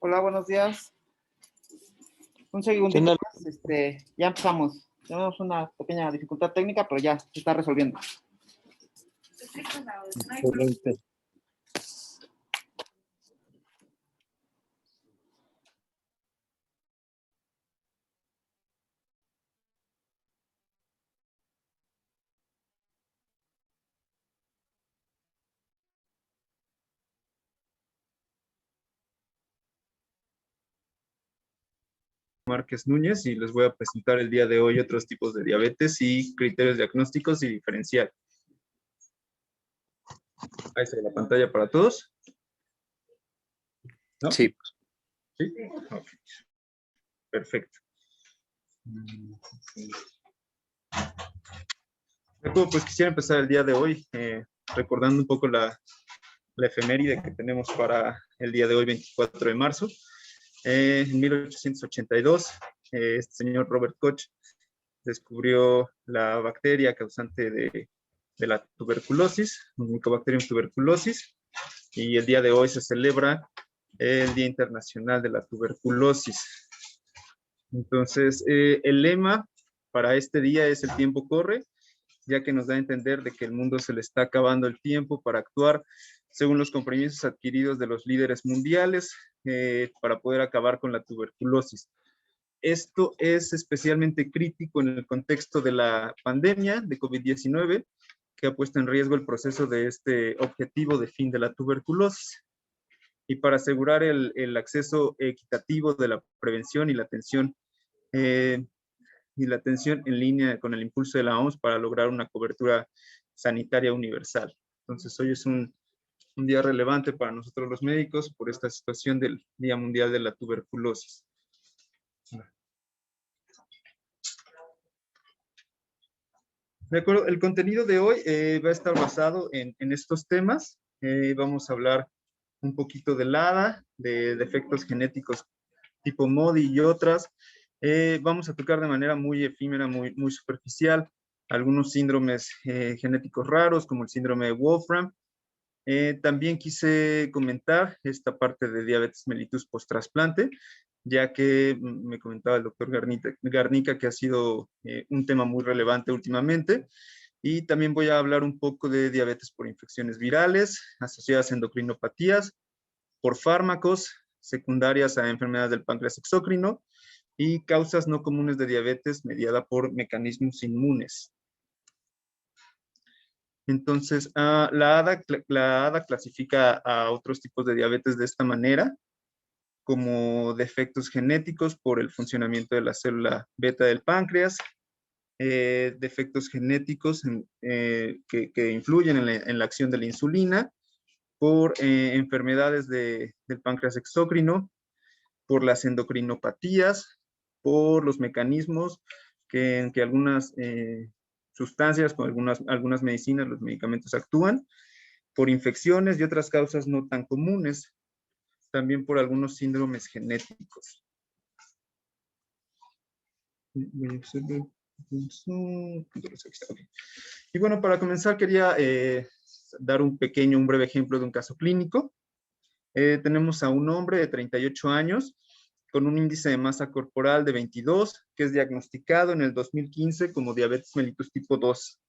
Hola, buenos días. Un segundo más, ya empezamos. Tenemos una pequeña dificultad técnica, pero ya se está resolviendo. Excelente. Márquez Núñez y les voy a presentar el día de hoy otros tipos de diabetes y criterios diagnósticos y diferencial. Ahí está la pantalla para todos. ¿No? Sí. ¿Sí? Okay. Perfecto. Pues quisiera empezar el día de hoy recordando un poco la efeméride que tenemos para el día de hoy, 24 de marzo. En 1882, este señor Robert Koch descubrió la bacteria causante de la tuberculosis, Mycobacterium tuberculosis, y el día de hoy se celebra el Día Internacional de la Tuberculosis. Entonces, el lema para este día es "El tiempo corre", ya que nos da a entender de que el mundo se le está acabando el tiempo para actuar según los compromisos adquiridos de los líderes mundiales para poder acabar con la tuberculosis. Esto es especialmente crítico en el contexto de la pandemia de COVID-19, que ha puesto en riesgo el proceso de este objetivo de fin de la tuberculosis. Y para asegurar el acceso equitativo de la prevención y la atención en línea con el impulso de la OMS para lograr una cobertura sanitaria universal. Entonces, hoy es un día relevante para nosotros los médicos por esta situación del Día Mundial de la Tuberculosis. De acuerdo, el contenido de hoy va a estar basado en estos temas. Vamos a hablar un poquito del ADA, de defectos genéticos tipo MODY y otras. Vamos a tocar de manera muy efímera, muy superficial, algunos síndromes genéticos raros, como el síndrome de Wolfram. También quise comentar esta parte de diabetes mellitus post-trasplante, ya que me comentaba el doctor Garnica que ha sido un tema muy relevante últimamente. Y también voy a hablar un poco de diabetes por infecciones virales asociadas a endocrinopatías, por fármacos secundarias a enfermedades del páncreas exócrino y causas no comunes de diabetes mediada por mecanismos inmunes. Entonces, la ADA clasifica a otros tipos de diabetes de esta manera, como defectos genéticos por el funcionamiento de la célula beta del páncreas, defectos genéticos que influyen en la acción de la insulina, por enfermedades del páncreas exócrino, por las endocrinopatías, por los mecanismos en que algunas sustancias, con algunas medicinas, los medicamentos actúan, por infecciones y otras causas no tan comunes, también por algunos síndromes genéticos. Y bueno, para comenzar quería dar un breve ejemplo de un caso clínico. Tenemos a un hombre de 38 años con un índice de masa corporal de 22, que es diagnosticado en el 2015 como diabetes mellitus tipo 2.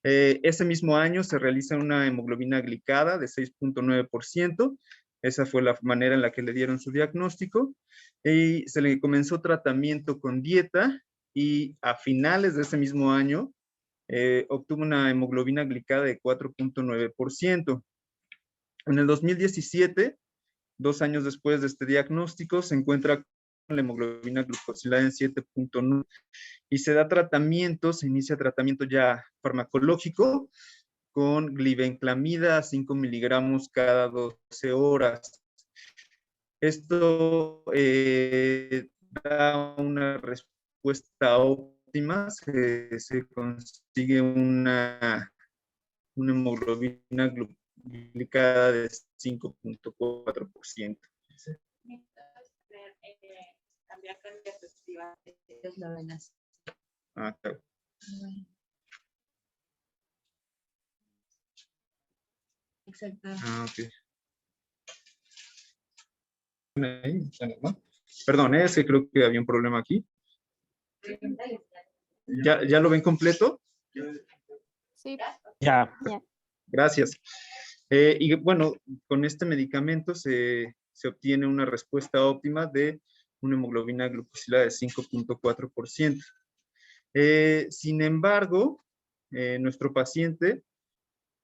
Ese mismo año se realiza una hemoglobina glicada de 6.9%. Esa fue la manera en la que le dieron su diagnóstico. Y se le comenzó tratamiento con dieta y a finales de ese mismo año obtuvo una hemoglobina glicada de 4.9%. En el 2017, 2 años después de este diagnóstico, se encuentra con la hemoglobina glucosilada en 7.9 y se inicia tratamiento ya farmacológico con glibenclamida a 5 miligramos cada 12 horas. Esto da una respuesta óptima, se consigue una hemoglobina glicada de 5.4%. Cambiar con diapositiva. Es la venas. Claro. Exacto. Ah, ok. Ahí, ¿no? Perdón, es que creo que había un problema aquí. ¿Ya lo ven completo? Sí, Ya. ya. Gracias. Y bueno, con este medicamento se obtiene una respuesta óptima de una hemoglobina glucosilada de 5.4%. Sin embargo, nuestro paciente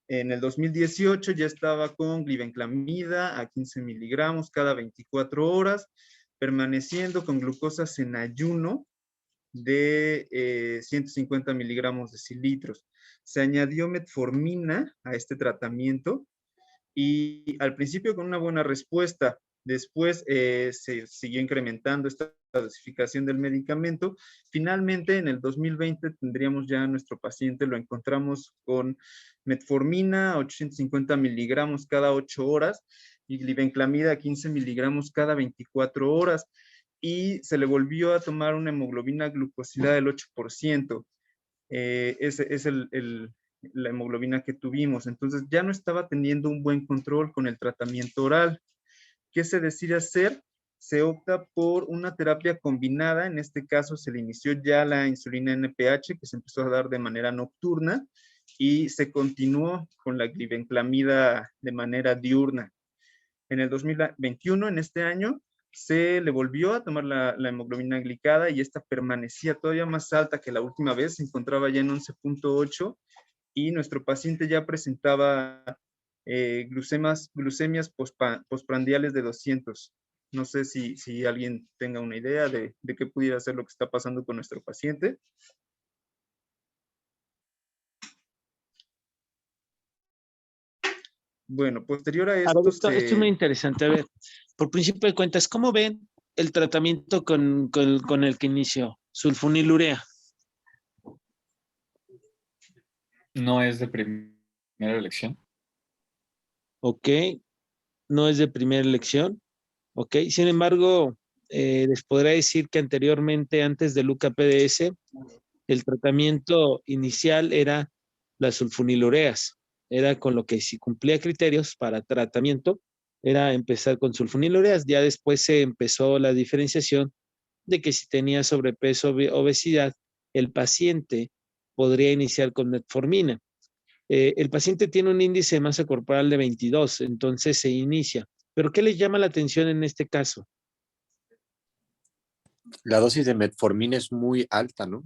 en el 2018 ya estaba con glibenclamida a 15 miligramos cada 24 horas, permaneciendo con glucosas en ayuno de 150 miligramos de cilitros. Se añadió metformina a este tratamiento y al principio con una buena respuesta. Después se siguió incrementando esta dosificación del medicamento. Finalmente, en el 2020 tendríamos ya a nuestro paciente, lo encontramos con metformina, 850 miligramos cada 8 horas, y glibenclamida, 15 miligramos cada 24 horas. Y se le volvió a tomar una hemoglobina glucosilada del 8%. Ese es la hemoglobina que tuvimos. Entonces ya no estaba teniendo un buen control con el tratamiento oral. ¿Qué se decide hacer? Se opta por una terapia combinada. En este caso se le inició ya la insulina NPH, que se empezó a dar de manera nocturna, y se continuó con la glibenclamida de manera diurna. En el 2021, en este año, se le volvió a tomar la hemoglobina glicada y esta permanecía todavía más alta que la última vez, se encontraba ya en 11.8 y nuestro paciente ya presentaba glucemias postprandiales de 200. No sé si alguien tenga una idea de qué pudiera ser lo que está pasando con nuestro paciente. Bueno, posterior a A ver, esto esto es muy interesante. A ver, por principio de cuentas, ¿cómo ven el tratamiento con el que inició? Sulfonilurea. No es de primera elección. Ok, no es de primera elección. Ok, sin embargo, les podré decir que anteriormente, antes del UCA-PDS, el tratamiento inicial era las sulfonilureas. Era con lo que si cumplía criterios para tratamiento, era empezar con sulfonilureas. Ya después se empezó la diferenciación de que si tenía sobrepeso o obesidad, el paciente podría iniciar con metformina. El paciente tiene un índice de masa corporal de 22, entonces se inicia. ¿Pero qué le llama la atención en este caso? La dosis de metformina es muy alta, ¿no?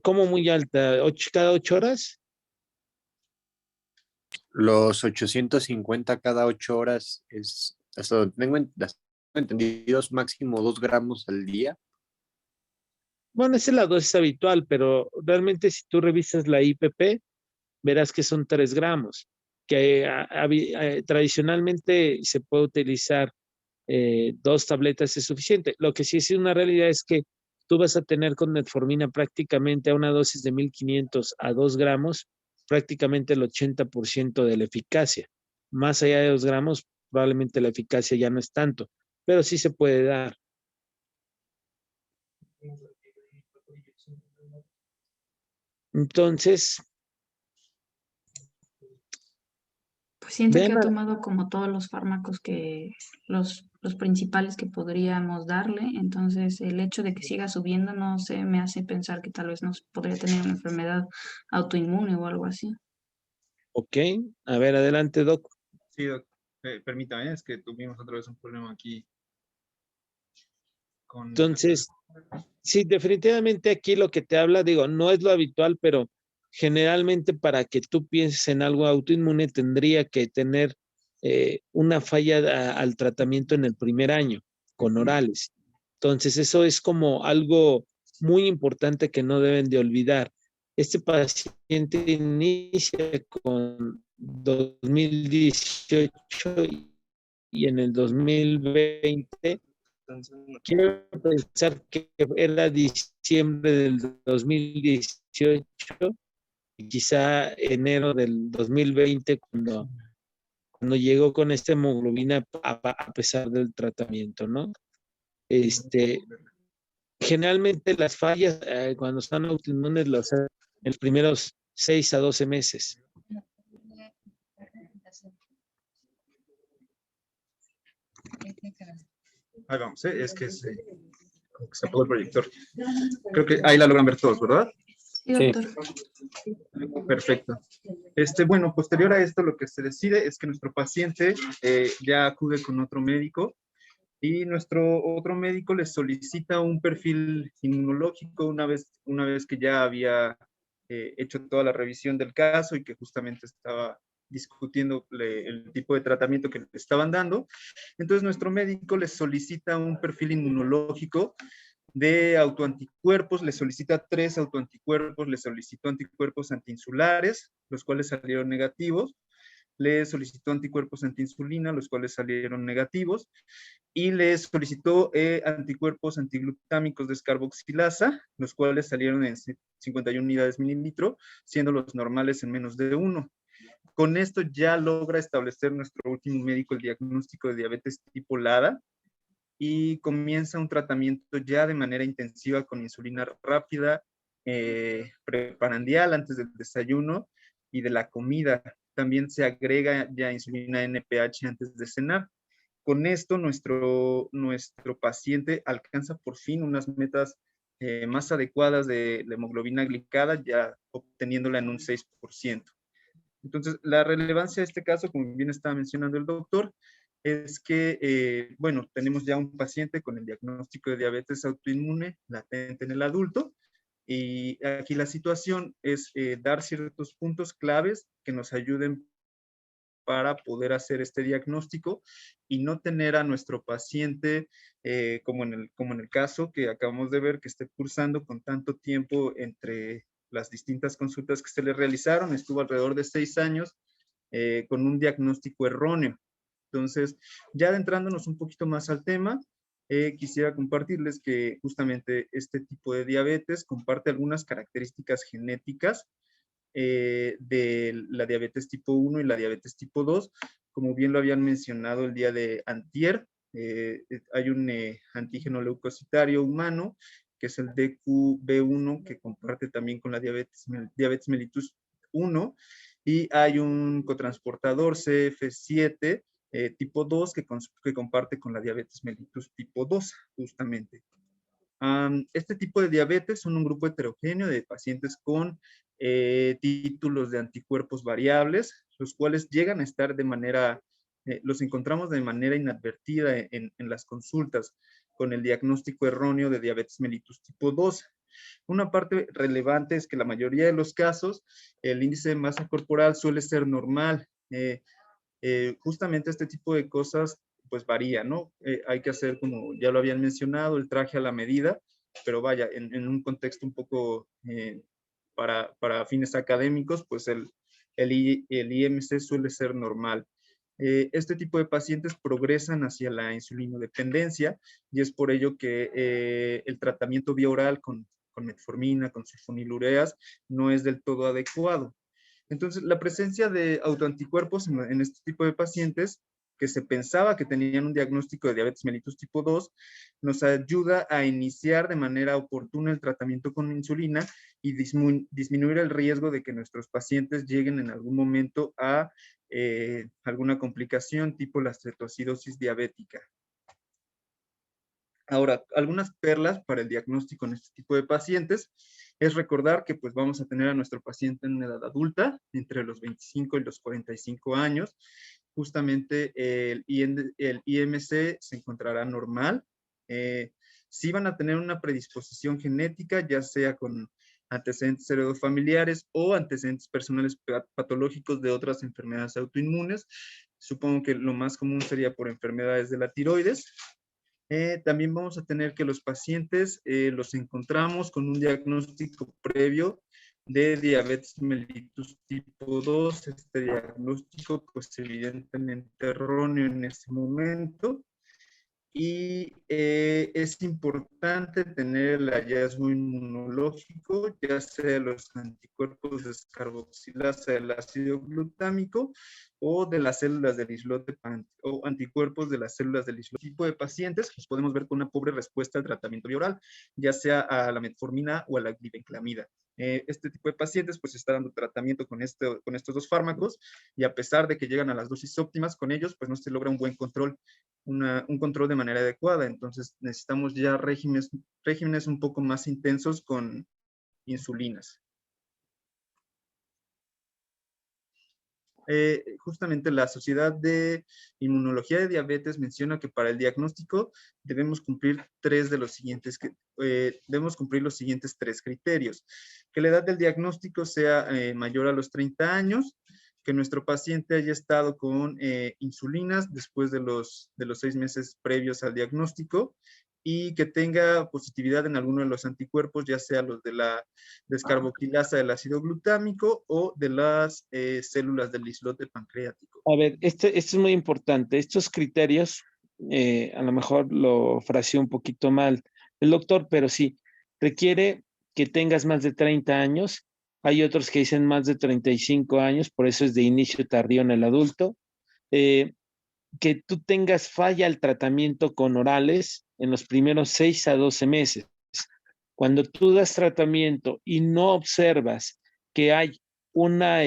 ¿Cómo muy alta? ¿Cada 8 horas? Los 850 cada 8 horas es, hasta donde tengo entendido, máximo 2 gramos al día. Bueno, esa es la dosis habitual, pero realmente si tú revisas la IPP, verás que son 3 gramos, que tradicionalmente se puede utilizar 2 tabletas es suficiente. Lo que sí es una realidad es que tú vas a tener con metformina prácticamente a una dosis de 1500 a 2 gramos, prácticamente el 80% de la eficacia. Más allá de 2 gramos, probablemente la eficacia ya no es tanto, pero sí se puede dar. Entonces, Pues siento que vean, ha tomado como todos los fármacos que, los principales que podríamos darle, entonces el hecho de que siga subiendo, no sé, me hace pensar que tal vez nos podría tener una enfermedad autoinmune o algo así. ok, a ver, adelante, Doc. Sí, doc, permítame, es que tuvimos otra vez un problema aquí con... Entonces, sí, definitivamente aquí lo que te habla, digo, no es lo habitual, pero generalmente para que tú pienses en algo autoinmune tendría que tener una falla al tratamiento en el primer año con orales. Entonces, eso es como algo muy importante que no deben de olvidar. Este paciente inicia con 2018 y en el 2020 quiero pensar que era diciembre del 2018 y quizá enero del 2020 cuando llegó con esta hemoglobina a pesar del tratamiento, ¿no? Generalmente las fallas cuando están autoinmunes en los primeros 6 a 12 meses. Ahí vamos, es que como que se apagó el proyector. Creo que ahí la logran ver todos, ¿verdad? Sí, Sí. doctor. Perfecto. Bueno, posterior a esto, lo que se decide es que nuestro paciente ya acude con otro médico y nuestro otro médico le solicita un perfil inmunológico una vez que ya había hecho toda la revisión del caso y que justamente estaba discutiendo el tipo de tratamiento que le estaban dando. Entonces, nuestro médico le solicita un perfil inmunológico de autoanticuerpos, le solicita 3 autoanticuerpos, le solicitó anticuerpos antiinsulares, los cuales salieron negativos, le solicitó anticuerpos antiinsulina, los cuales salieron negativos, y le solicitó anticuerpos antiglutámicos de descarboxilasa, los cuales salieron en 51 unidades mililitro, siendo los normales en menos de 1. Con esto ya logra establecer nuestro último médico el diagnóstico de diabetes tipo LADA, y comienza un tratamiento ya de manera intensiva con insulina rápida, preprandial antes del desayuno y de la comida. También se agrega ya insulina NPH antes de cenar. Con esto nuestro paciente alcanza por fin unas metas más adecuadas de la hemoglobina glicada, ya obteniéndola en un 6%. Entonces, la relevancia de este caso, como bien estaba mencionando el doctor, es que, bueno, tenemos ya un paciente con el diagnóstico de diabetes autoinmune latente en el adulto, y aquí la situación es dar ciertos puntos claves que nos ayuden para poder hacer este diagnóstico y no tener a nuestro paciente, como en el caso que acabamos de ver, que esté cursando con tanto tiempo entre las distintas consultas que se le realizaron. Estuvo alrededor de 6 años con un diagnóstico erróneo. Entonces, ya adentrándonos un poquito más al tema, quisiera compartirles que justamente este tipo de diabetes comparte algunas características genéticas de la diabetes tipo 1 y la diabetes tipo 2. Como bien lo habían mencionado el día de antier, hay un antígeno leucocitario humano, que es el DQB1, que comparte también con la diabetes mellitus 1, y hay un cotransportador CF7 tipo 2 que comparte con la diabetes mellitus tipo 2, justamente. Este tipo de diabetes son un grupo heterogéneo de pacientes con títulos de anticuerpos variables, los cuales llegan a estar los encontramos de manera inadvertida en las consultas con el diagnóstico erróneo de diabetes mellitus tipo 2. Una parte relevante es que la mayoría de los casos, el índice de masa corporal suele ser normal. Justamente este tipo de cosas pues varía, ¿no? Hay que hacer, como ya lo habían mencionado, el traje a la medida, pero vaya, en un contexto un poco para fines académicos, pues el IMC suele ser normal. Este tipo de pacientes progresan hacia la insulinodependencia y es por ello que el tratamiento vía oral con metformina, con sulfonilureas, no es del todo adecuado. Entonces, la presencia de autoanticuerpos en este tipo de pacientes que se pensaba que tenían un diagnóstico de diabetes mellitus tipo 2, nos ayuda a iniciar de manera oportuna el tratamiento con insulina y disminuir el riesgo de que nuestros pacientes lleguen en algún momento a alguna complicación tipo la esteatoacidosis diabética. Ahora, algunas perlas para el diagnóstico en este tipo de pacientes es recordar que pues vamos a tener a nuestro paciente en edad adulta, entre los 25 y los 45 años. Justamente el IMC se encontrará normal. Sí van a tener una predisposición genética, ya sea con antecedentes heredofamiliares o antecedentes personales patológicos de otras enfermedades autoinmunes. Supongo que lo más común sería por enfermedades de la tiroides. También vamos a tener que los pacientes los encontramos con un diagnóstico previo de diabetes mellitus tipo 2. Este diagnóstico, pues evidentemente erróneo en ese momento. Y es importante tener el hallazgo inmunológico, ya sea los anticuerpos de descarboxilasa del ácido glutámico o de las células del islote o anticuerpos de las células del islote. Tipo de pacientes, pues podemos ver con una pobre respuesta al tratamiento oral, ya sea a la metformina o a la glibenclamida. Este tipo de pacientes pues está dando tratamiento con estos dos fármacos, y a pesar de que llegan a las dosis óptimas con ellos, pues no se logra un buen control, un control de manera adecuada. Entonces necesitamos ya regímenes un poco más intensos con insulinas. Justamente la Sociedad de Inmunología de Diabetes menciona que para el diagnóstico debemos cumplir los siguientes tres criterios: que la edad del diagnóstico sea mayor a los 30 años, que nuestro paciente haya estado con insulinas después de los 6 meses previos al diagnóstico, y que tenga positividad en alguno de los anticuerpos, ya sea los de la descarboxilasa del ácido glutámico o de las células del islote pancreático. A ver, esto es muy importante. Estos criterios, a lo mejor lo fraseó un poquito mal el doctor, pero sí, requiere que tengas más de 30 años. Hay otros que dicen más de 35 años, por eso es de inicio tardío en el adulto. Que tú tengas falla al tratamiento con orales en los primeros 6 a 12 meses. Cuando tú das tratamiento y no observas que hay una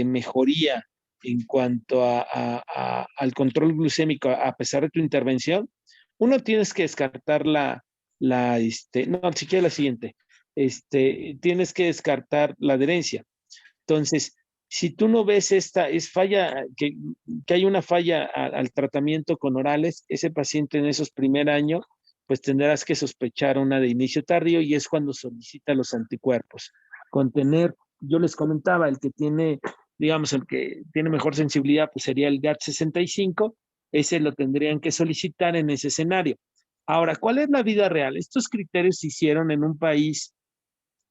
mejoría en cuanto al control glucémico a pesar de tu intervención, uno tienes que descartar no, siquiera la siguiente, tienes que descartar la adherencia. Entonces, si tú no ves que hay una falla al tratamiento con orales, ese paciente en esos primer años, pues tendrás que sospechar una de inicio tardío, y es cuando solicita los anticuerpos. Yo les comentaba, el que tiene mejor sensibilidad, pues sería el GAT65, ese lo tendrían que solicitar en ese escenario. Ahora, ¿cuál es la vida real? Estos criterios se hicieron en un país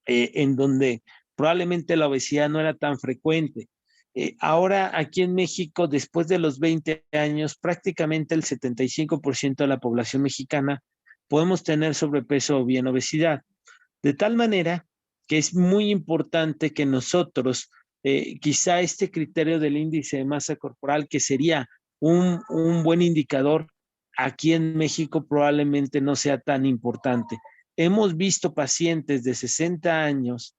en donde probablemente la obesidad no era tan frecuente. Ahora aquí en México, después de los 20 años, prácticamente el 75% de la población mexicana podemos tener sobrepeso o bien obesidad. De tal manera que es muy importante que nosotros, quizá este criterio del índice de masa corporal, que sería un buen indicador, aquí en México probablemente no sea tan importante. Hemos visto pacientes de 60 años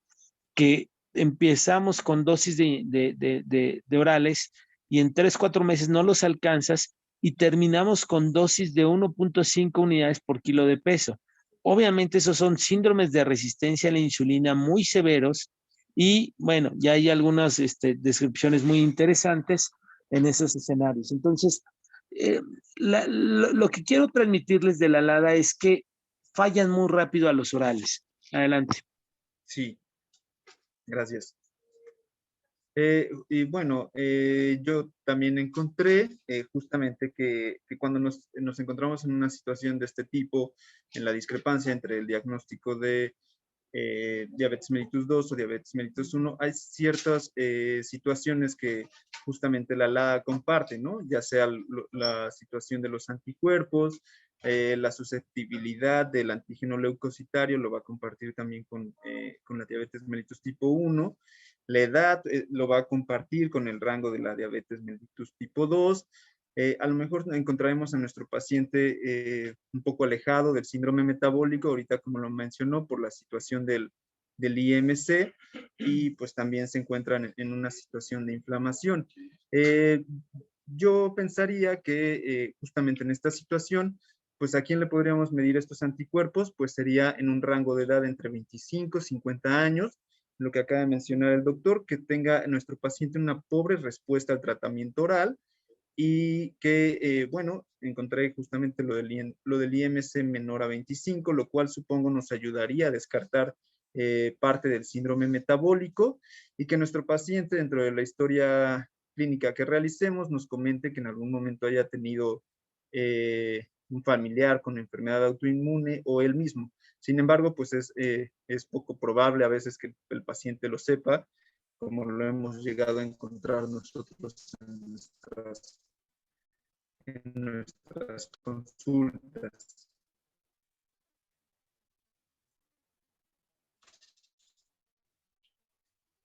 que empezamos con dosis de orales y en 3, 4 meses no los alcanzas y terminamos con dosis de 1.5 unidades por kilo de peso. Obviamente esos son síndromes de resistencia a la insulina muy severos, y bueno, ya hay algunas descripciones muy interesantes en esos escenarios. Entonces, lo que quiero transmitirles de la LADA es que fallan muy rápido a los orales. Adelante. Sí, gracias. Y bueno, yo también encontré justamente que cuando nos encontramos en una situación de este tipo, en la discrepancia entre el diagnóstico de diabetes mellitus 2 o diabetes mellitus 1, hay ciertas situaciones que justamente la LADA comparte, ¿no? Ya sea la situación de los anticuerpos, la susceptibilidad del antígeno leucocitario, lo va a compartir también con la diabetes mellitus tipo 1, la edad lo va a compartir con el rango de la diabetes mellitus tipo 2, a lo mejor encontraremos a nuestro paciente un poco alejado del síndrome metabólico, ahorita como lo mencionó, por la situación del IMC, y pues también se encuentran en una situación de inflamación. Yo pensaría que justamente en esta situación, pues a quién le podríamos medir estos anticuerpos, pues sería en un rango de edad entre 25 y 50 años, lo que acaba de mencionar el doctor, que tenga nuestro paciente una pobre respuesta al tratamiento oral, y que, bueno, encontré justamente lo del IMC menor a 25, lo cual supongo nos ayudaría a descartar parte del síndrome metabólico, y que nuestro paciente, dentro de la historia clínica que realicemos, nos comente que en algún momento haya tenido un familiar con enfermedad autoinmune o él mismo. Sin embargo, pues es poco probable a veces que el paciente lo sepa, como lo hemos llegado a encontrar nosotros en nuestras consultas.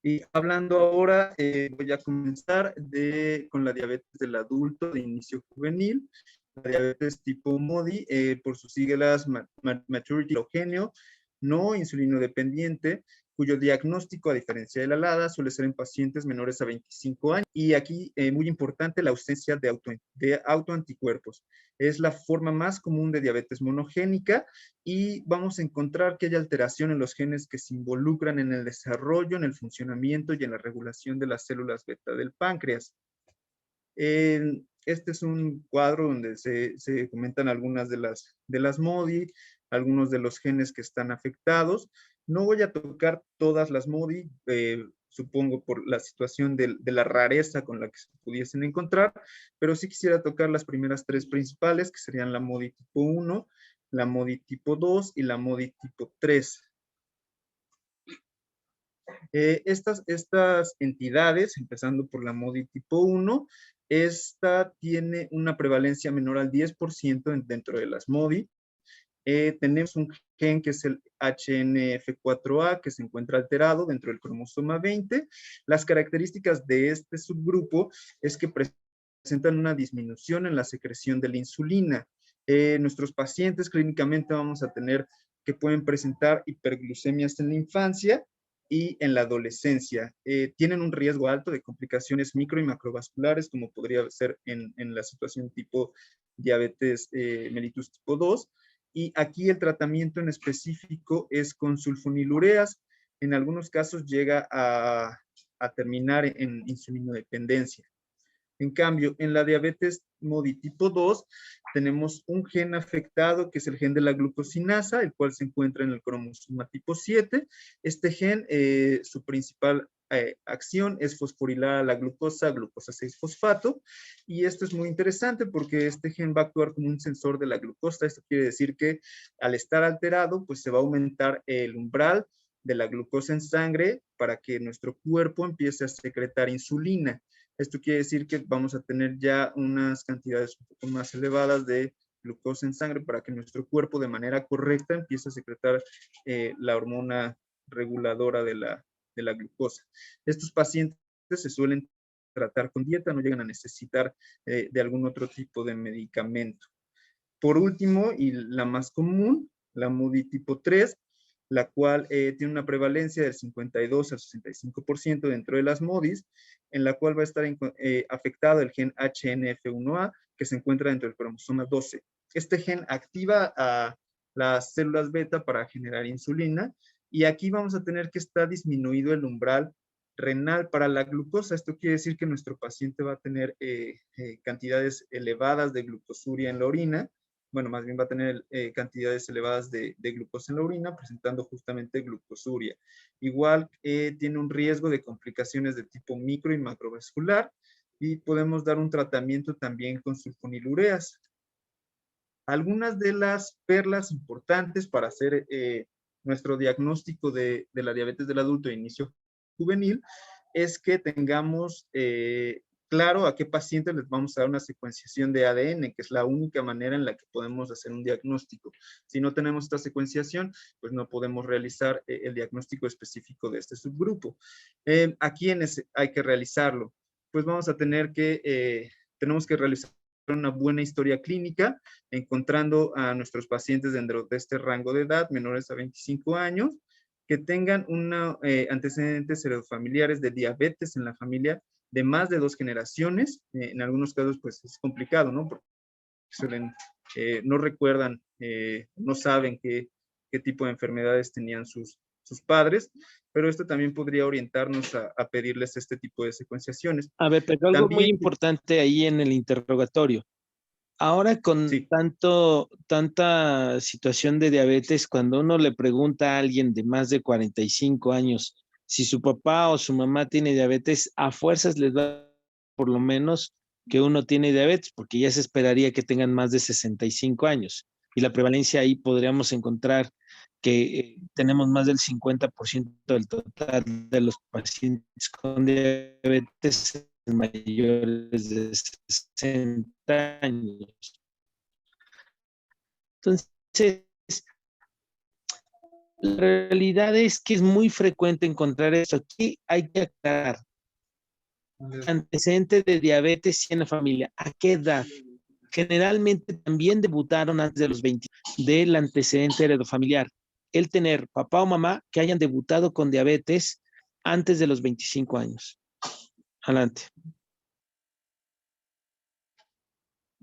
Y hablando ahora, voy a comenzar con la diabetes del adulto de inicio juvenil, la diabetes tipo MODY, por sus siglas Maturity Heterogeneous, no insulino dependiente, cuyo diagnóstico, a diferencia de la LADA, suele ser en pacientes menores a 25 años. Y aquí, muy importante, la ausencia de autoanticuerpos. Es la forma más común de diabetes monogénica y vamos a encontrar que hay alteración en los genes que se involucran en el desarrollo, en el funcionamiento y en la regulación de las células beta del páncreas. Este es un cuadro donde se comentan algunas de las MODY, algunos de los genes que están afectados. No voy a tocar todas las MODY, supongo por la situación de la rareza con la que se pudiesen encontrar, pero sí quisiera tocar las primeras tres principales, que serían la MODY tipo 1, la MODY tipo 2 y la MODY tipo 3. Estas entidades, empezando por la MODY tipo 1, esta tiene una prevalencia menor al 10% dentro de las MODY. Tenemos un gen que es el HNF4A, que se encuentra alterado dentro del cromosoma 20. Las características de este subgrupo es que presentan una disminución en la secreción de la insulina. Nuestros pacientes clínicamente vamos a tener que pueden presentar hiperglucemias en la infancia y en la adolescencia. Tienen un riesgo alto de complicaciones micro y macrovasculares, como podría ser en la situación tipo diabetes mellitus tipo 2. Y aquí el tratamiento en específico es con sulfonilureas. En algunos casos llega a terminar en insulinodependencia. En cambio, en la diabetes MODY tipo 2, tenemos un gen afectado que es el gen de la glucosinasa, el cual se encuentra en el cromosoma tipo 7. Este gen, su principal acción es fosforilar a la glucosa 6-fosfato, y esto es muy interesante porque este gen va a actuar como un sensor de la glucosa. Esto quiere decir que al estar alterado, pues se va a aumentar el umbral de la glucosa en sangre para que nuestro cuerpo empiece a secretar insulina. Esto quiere decir que vamos a tener ya unas cantidades un poco más elevadas de glucosa en sangre para que nuestro cuerpo de manera correcta empiece a secretar la hormona reguladora de la glucosa. Estos pacientes se suelen tratar con dieta, no llegan a necesitar de algún otro tipo de medicamento. Por último, y la más común, la MODY tipo 3, la cual tiene una prevalencia del 52 al 65% dentro de las MODYs, en la cual va a estar afectado el gen HNF1A, que se encuentra dentro del cromosoma 12. Este gen activa a las células beta para generar insulina, y aquí vamos a tener que está disminuido el umbral renal para la glucosa. Esto quiere decir que nuestro paciente va a tener cantidades elevadas de glucosuria en la orina. Bueno, más bien va a tener cantidades elevadas de glucosa en la orina, presentando justamente glucosuria. Igual tiene un riesgo de complicaciones de tipo micro y macrovascular, y podemos dar un tratamiento también con sulfonilureas. Algunas de las perlas importantes para hacer nuestro diagnóstico de la diabetes del adulto de inicio juvenil es que tengamos claro a qué pacientes les vamos a dar una secuenciación de ADN, que es la única manera en la que podemos hacer un diagnóstico. Si no tenemos esta secuenciación, pues no podemos realizar el diagnóstico específico de este subgrupo. ¿A quiénes hay que realizarlo? Pues vamos a tener que, tenemos que realizar una buena historia clínica, encontrando a nuestros pacientes dentro de este rango de edad, menores a 25 años, que tengan antecedentes heredofamiliares de diabetes en la familia de más de 2 generaciones. En algunos casos, pues es complicado, ¿no? Porque suelen, no recuerdan, no saben qué tipo de enfermedades tenían sus padres, pero esto también podría orientarnos a pedirles este tipo de secuenciaciones. A ver, pero algo También, muy importante ahí en el interrogatorio. Ahora con sí, tanta situación de diabetes, cuando uno le pregunta a alguien de más de 45 años si su papá o su mamá tiene diabetes, a fuerzas les da por lo menos que uno tiene diabetes, porque ya se esperaría que tengan más de 65 años. Y la prevalencia ahí podríamos encontrar que tenemos más del 50% del total de los pacientes con diabetes mayores de 60 años. Entonces, la realidad es que es muy frecuente encontrar esto. Aquí hay que aclarar. Antecedentes de diabetes en la familia. ¿A qué edad? Generalmente también debutaron antes de los 20 del antecedente heredofamiliar. el tener papá o mamá que hayan debutado con diabetes antes de los 25 años. Adelante.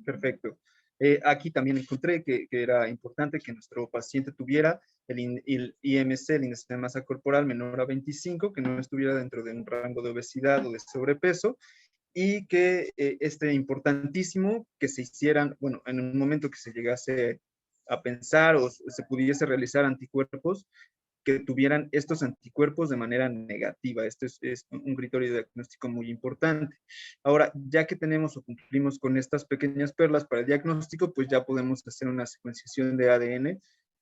Perfecto. Aquí también encontré que era importante que nuestro paciente tuviera el IMC, el índice de masa corporal menor a 25, que no estuviera dentro de un rango de obesidad o de sobrepeso, y que importantísimo que se hicieran, bueno, en un momento que se llegase a pensar o se pudiese realizar anticuerpos, que tuvieran estos anticuerpos de manera negativa. Este es un criterio diagnóstico muy importante. Ahora, ya que tenemos o cumplimos con estas pequeñas perlas para el diagnóstico, pues ya podemos hacer una secuenciación de ADN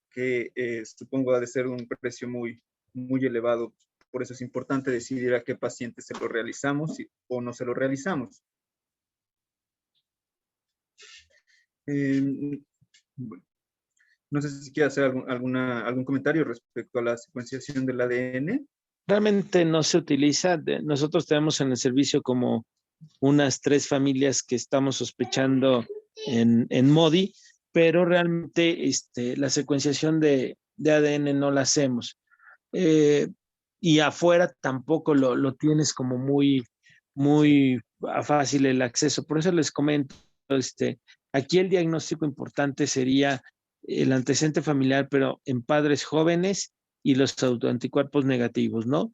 que supongo ha de ser un precio muy, muy elevado. Por eso es importante decidir a qué paciente se lo realizamos o no se lo realizamos. Bueno. No sé si quiere hacer algún comentario respecto a la secuenciación del ADN. Realmente no se utiliza. Nosotros tenemos en el servicio como unas 3 familias que estamos sospechando en MODY, pero realmente la secuenciación de ADN no la hacemos. Y afuera tampoco lo tienes como muy, muy fácil el acceso. Por eso les comento, aquí el diagnóstico importante sería el antecedente familiar, pero en padres jóvenes y los autoanticuerpos negativos, ¿no?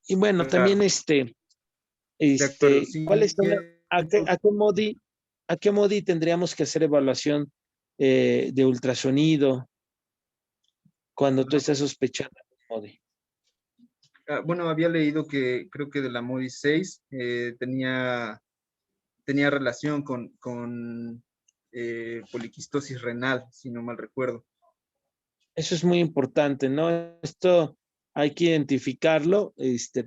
Y bueno, también De acuerdo, sí. ¿cuáles son a qué MODY tendríamos que hacer evaluación de ultrasonido cuando tú estás sospechando de MODY? Bueno, había leído que creo que de la MODY 6 tenía relación con poliquistosis renal, si no mal recuerdo. Eso es muy importante, ¿no? Esto hay que identificarlo.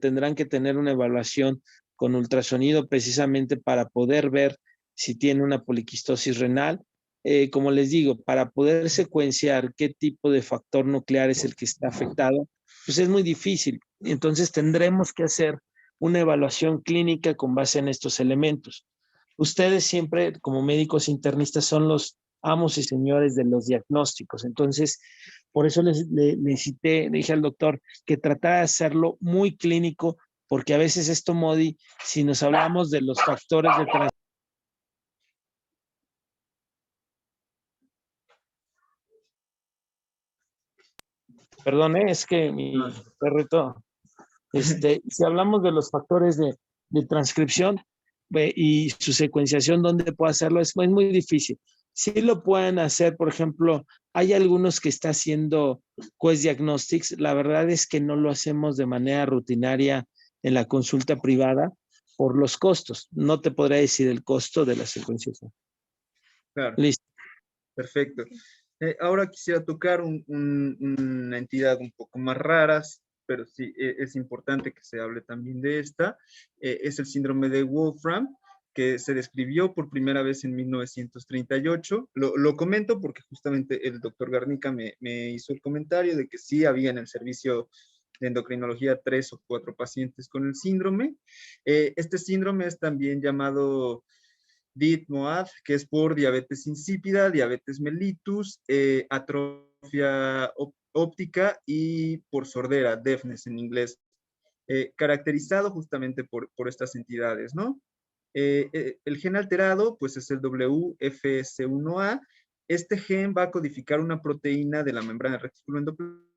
Tendrán que tener una evaluación con ultrasonido precisamente para poder ver si tiene una poliquistosis renal. Como les digo, para poder secuenciar qué tipo de factor nuclear es el que está afectado, pues es muy difícil. Entonces tendremos que hacer una evaluación clínica con base en estos elementos. Ustedes siempre, como médicos internistas, son los amos y señores de los diagnósticos. Entonces, por eso le dije al doctor que tratara de hacerlo muy clínico, porque a veces esto, MODY, si nos hablamos de los factores de transmisión. Perdón, es que mi perrito, si hablamos de los factores de transcripción y su secuenciación, ¿dónde puedo hacerlo? Es muy difícil. Sí lo pueden hacer, por ejemplo, hay algunos que está haciendo Quest Diagnostics. La verdad es que no lo hacemos de manera rutinaria en la consulta privada por los costos. No te podré decir el costo de la secuenciación. Claro. Listo. Perfecto. Ahora quisiera tocar una entidad un poco más rara, pero sí es importante que se hable también de esta. Es el síndrome de Wolfram, que se describió por primera vez en 1938. Lo comento porque justamente el doctor Garnica me hizo el comentario de que sí había en el servicio de endocrinología 3 o 4 pacientes con el síndrome. Este síndrome es también llamado DIT-MOAD, que es por diabetes insípida, diabetes mellitus, atrofia óptica y por sordera, deafness en inglés, caracterizado justamente por estas entidades, ¿no? El gen alterado, pues es el WFS1A. Este gen va a codificar una proteína de la membrana del retículo endoplasmático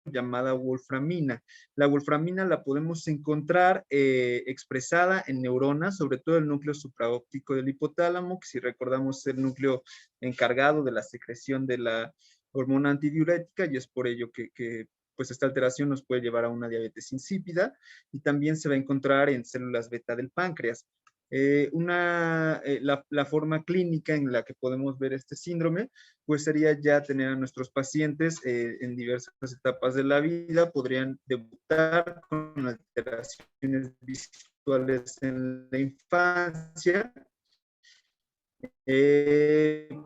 llamada wolframina. La wolframina la podemos encontrar expresada en neuronas, sobre todo el núcleo supraóptico del hipotálamo, que si recordamos es el núcleo encargado de la secreción de la hormona antidiurética, y es por ello que pues esta alteración nos puede llevar a una diabetes insípida, y también se va a encontrar en células beta del páncreas. La forma clínica en la que podemos ver este síndrome, pues sería ya tener a nuestros pacientes en diversas etapas de la vida, podrían debutar con alteraciones visuales en la infancia,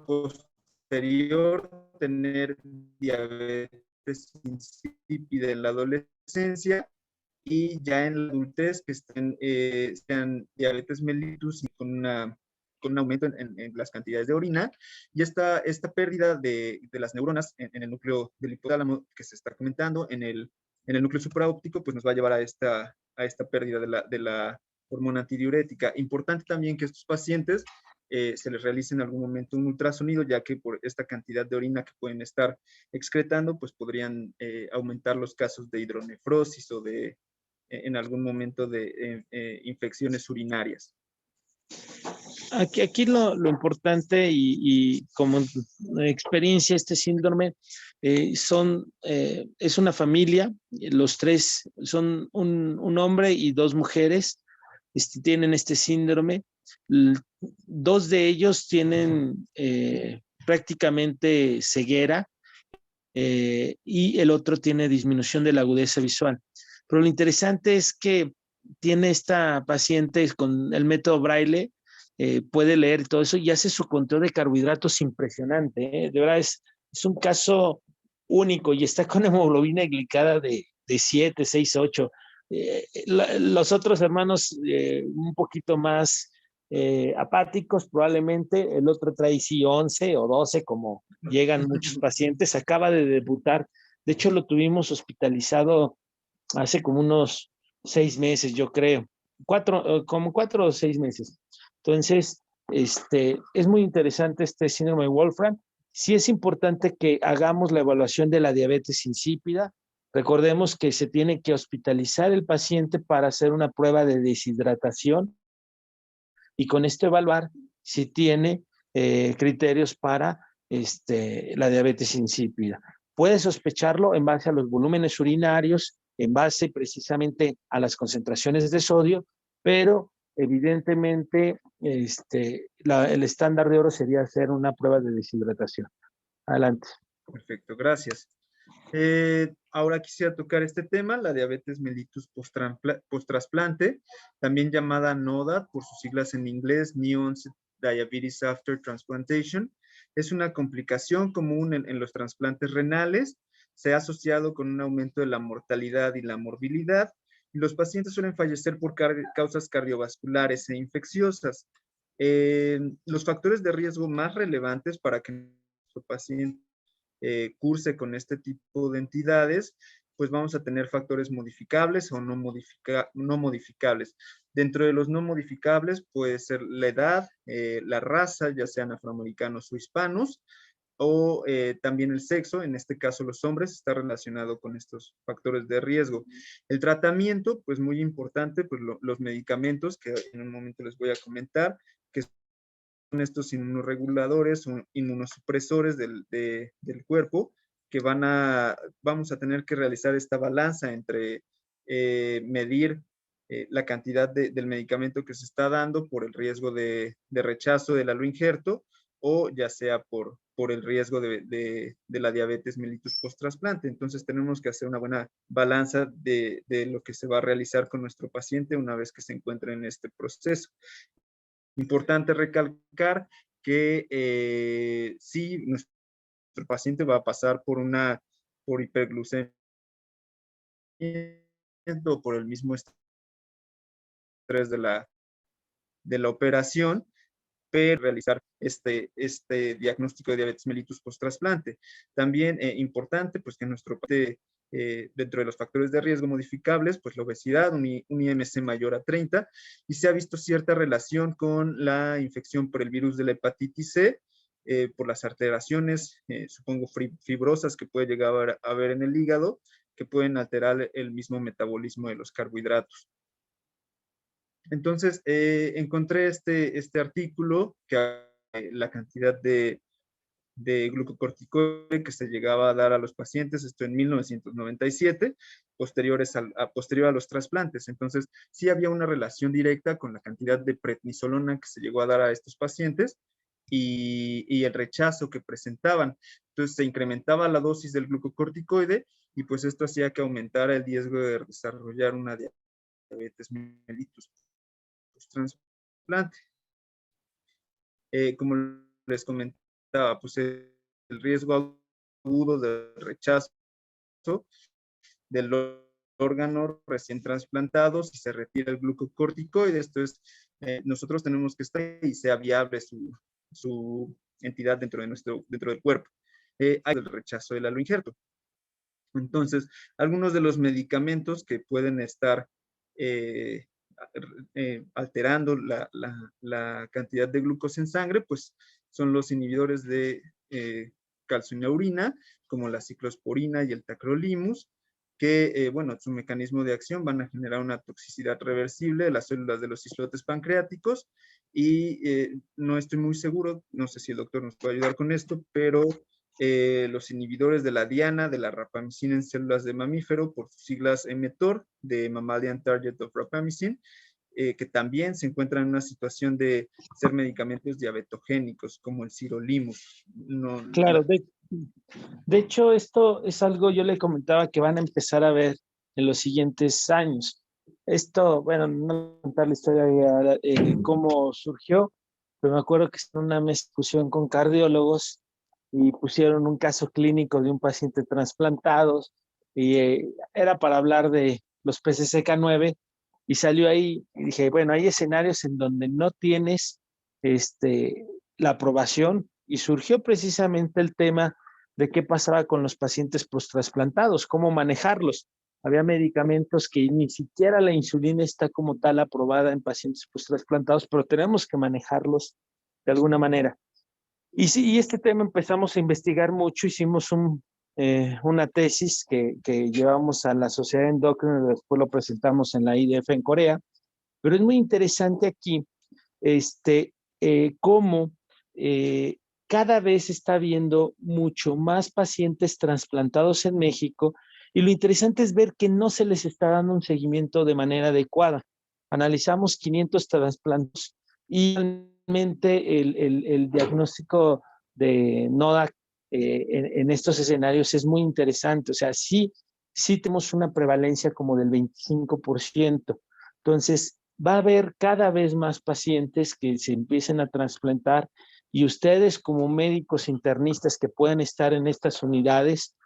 posterior tener diabetes insípida en la adolescencia, y ya en la adultez que sean diabetes mellitus y con una con un aumento en las cantidades de orina, y esta pérdida de las neuronas en el núcleo del hipotálamo que se está comentando, en el núcleo supraóptico, pues nos va a llevar a esta pérdida de la hormona antidiurética. Importante también que estos pacientes se les realice en algún momento un ultrasonido, ya que por esta cantidad de orina que pueden estar excretando, pues podrían aumentar los casos de hidronefrosis o de en algún momento de infecciones urinarias. Aquí lo importante y como experiencia este síndrome es una familia, los tres son un hombre y dos mujeres, tienen este síndrome. Dos de ellos tienen prácticamente ceguera y el otro tiene disminución de la agudeza visual. Pero lo interesante es que tiene esta paciente con el método Braille, puede leer todo eso y hace su conteo de carbohidratos impresionante. De verdad es un caso único y está con hemoglobina glicada de 7, 6, 8. Los otros hermanos un poquito más apáticos probablemente, el otro trae sí 11 o 12 como llegan muchos pacientes, acaba de debutar, de hecho lo tuvimos hospitalizado hace como unos 6 meses yo creo, como 4 o 6 meses. Entonces, es muy interesante este síndrome de Wolfram. Sí es importante que hagamos la evaluación de la diabetes insípida. Recordemos que se tiene que hospitalizar el paciente para hacer una prueba de deshidratación y con esto evaluar si tiene criterios para la diabetes insípida. Puede sospecharlo en base a los volúmenes urinarios, en base precisamente a las concentraciones de sodio, pero evidentemente el estándar de oro sería hacer una prueba de deshidratación. Adelante. Perfecto, gracias. Ahora quisiera tocar este tema, la diabetes mellitus post-trasplante, también llamada NODA por sus siglas en inglés, New Onset Diabetes After Transplantation. Es una complicación común en los trasplantes renales, se ha asociado con un aumento de la mortalidad y la morbilidad, y los pacientes suelen fallecer por causas cardiovasculares e infecciosas. Los factores de riesgo más relevantes para que nuestro paciente curse con este tipo de entidades, pues vamos a tener factores modificables o no modificables. Dentro de los no modificables puede ser la edad, la raza, ya sean afroamericanos o hispanos, o también el sexo, en este caso los hombres, está relacionado con estos factores de riesgo. El tratamiento, pues muy importante, pues los medicamentos que en un momento les voy a comentar, que son estos inmunoreguladores o inmunosupresores del cuerpo, que vamos a tener que realizar esta balanza entre medir la cantidad del medicamento que se está dando por el riesgo de rechazo del aloinjerto o ya sea por el riesgo de la diabetes mellitus post-trasplante. Entonces tenemos que hacer una buena balanza de lo que se va a realizar con nuestro paciente una vez que se encuentre en este proceso. Importante recalcar que si nuestro paciente va a pasar por hiperglucemia o por el mismo estrés de la operación, pero realizar este diagnóstico de diabetes mellitus post-trasplante. También importante, pues que nuestro paciente, dentro de los factores de riesgo modificables, pues la obesidad, un IMC mayor a 30, y se ha visto cierta relación con la infección por el virus de la hepatitis C, por las alteraciones, supongo, fibrosas que puede llegar a haber en el hígado, que pueden alterar el mismo metabolismo de los carbohidratos. Entonces, encontré este artículo que la cantidad de glucocorticoide que se llegaba a dar a los pacientes, esto en 1997, posterior a los trasplantes. Entonces, sí había una relación directa con la cantidad de prednisolona que se llegó a dar a estos pacientes y el rechazo que presentaban. Entonces, se incrementaba la dosis del glucocorticoide y pues esto hacía que aumentara el riesgo de desarrollar una diabetes mellitus post-trasplante. Como les comentaba, pues el riesgo agudo de rechazo del órgano recién trasplantado, si se retira el glucocorticoide, esto es, nosotros tenemos que estar y sea viable su entidad dentro del cuerpo. Hay el rechazo del aloinjerto. Entonces, algunos de los medicamentos que pueden estar alterando la cantidad de glucosa en sangre, pues son los inhibidores de calcineurin, como la ciclosporina y el tacrolimus, que, bueno, su mecanismo de acción van a generar una toxicidad reversible de las células de los islotes pancreáticos y no estoy muy seguro, no sé si el doctor nos puede ayudar con esto, pero los inhibidores de la diana, de la rapamicina en células de mamífero, por sus siglas mTOR, de Mammalian Target of Rapamycin, que también se encuentran en una situación de ser medicamentos diabetogénicos, como el sirolimus. No, Claro, de hecho, esto es algo, yo le comentaba que van a empezar a ver en los siguientes años. Esto, bueno, no voy a contar la historia de cómo surgió, pero me acuerdo que en una mesa pusieron con cardiólogos y pusieron un caso clínico de un paciente trasplantado y era para hablar de los PCSK9 y salió ahí y dije, bueno, hay escenarios en donde no tienes la aprobación y surgió precisamente el tema de qué pasaba con los pacientes post-trasplantados, cómo manejarlos. Había medicamentos que ni siquiera la insulina está como tal aprobada en pacientes post-trasplantados, pero tenemos que manejarlos de alguna manera. Y sí, y este tema empezamos a investigar mucho, hicimos una tesis que llevamos a la Sociedad Endocrina, después lo presentamos en la IDF en Corea, pero es muy interesante aquí cómo cada vez está habiendo mucho más pacientes trasplantados en México y lo interesante es ver que no se les está dando un seguimiento de manera adecuada. Analizamos 500 trasplantes y realmente el diagnóstico de NODA en estos escenarios es muy interesante. O sea, sí tenemos una prevalencia como del 25%. Entonces, va a haber cada vez más pacientes que se empiecen a trasplantar y ustedes como médicos internistas que pueden estar en estas unidades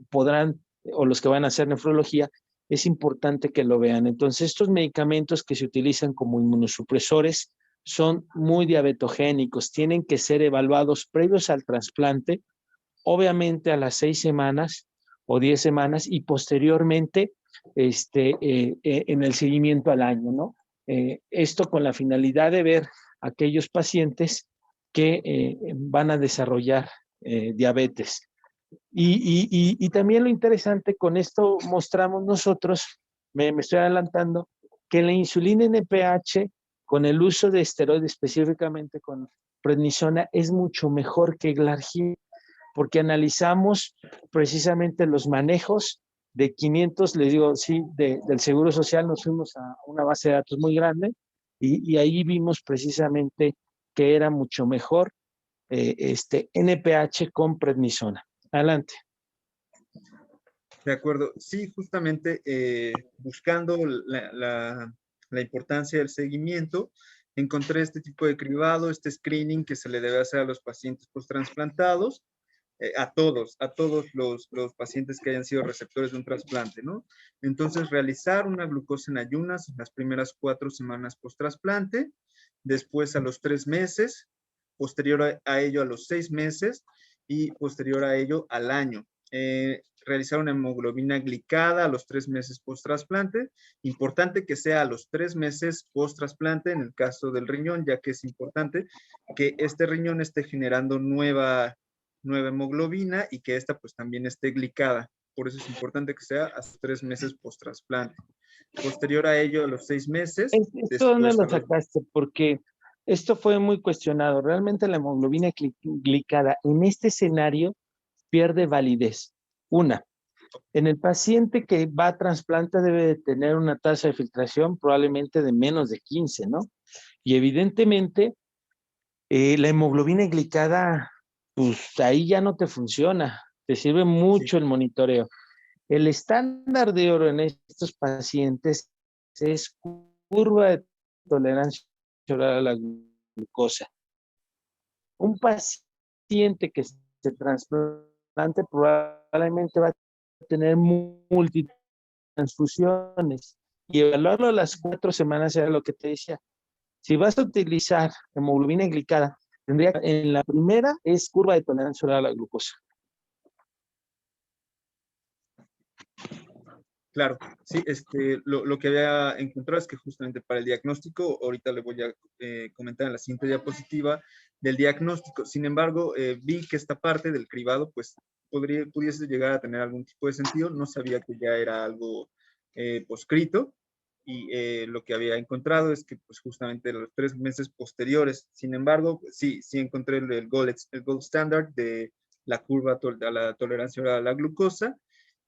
podrán, o los que van a hacer nefrología, es importante que lo vean. Entonces, estos medicamentos que se utilizan como inmunosupresores son muy diabetogénicos, tienen que ser evaluados previos al trasplante, obviamente a las 6 semanas o 10 semanas y posteriormente en el seguimiento al año, ¿no? Esto con la finalidad de ver aquellos pacientes que van a desarrollar diabetes. Y también lo interesante, con esto mostramos nosotros, me estoy adelantando, que la insulina NPH con el uso de esteroides, específicamente con prednisona, es mucho mejor que glargina, porque analizamos precisamente los manejos de 500, les digo, sí, del Seguro Social, nos fuimos a una base de datos muy grande y ahí vimos precisamente que era mucho mejor NPH con prednisona. Adelante. De acuerdo. Sí, justamente buscando la importancia del seguimiento, encontré este tipo de cribado, este screening que se le debe hacer a los pacientes post-trasplantados, a todos los pacientes que hayan sido receptores de un trasplante, ¿no? Entonces, realizar una glucosa en ayunas en las primeras 4 semanas post-trasplante, después a los 3 meses, posterior a ello a los 6 meses y posterior a ello al año. Realizar una hemoglobina glicada a los 3 meses post-trasplante. Importante que sea a los 3 meses post-trasplante en el caso del riñón, ya que es importante que este riñón esté generando nueva hemoglobina y que esta pues también esté glicada. Por eso es importante que sea hasta 3 meses post-trasplante. Posterior a ello, a los 6 meses. ¿Esto dónde lo sacaste? Porque esto fue muy cuestionado. Realmente la hemoglobina glicada en este escenario pierde validez. Una, en el paciente que va a trasplante debe de tener una tasa de filtración probablemente de menos de 15, ¿no? Y evidentemente la hemoglobina glicada, pues ahí ya no te funciona, te sirve mucho el monitoreo. El estándar de oro en estos pacientes es curva de tolerancia oral a la glucosa. Un paciente que se trasplante probablemente va a tener multitud transfusiones y evaluarlo a las 4 semanas era lo que te decía. Si vas a utilizar hemoglobina glicada, tendría en la primera es curva de tolerancia oral a la glucosa. Claro, sí, lo que había encontrado es que justamente para el diagnóstico, ahorita le voy a comentar en la siguiente diapositiva del diagnóstico. Sin embargo, vi que esta parte del cribado, pues, pudiese llegar a tener algún tipo de sentido. No sabía que ya era algo poscrito. Y lo que había encontrado es que, pues, justamente los 3 meses posteriores. Sin embargo, pues, sí encontré el gold standard de la curva a la tolerancia oral a la glucosa.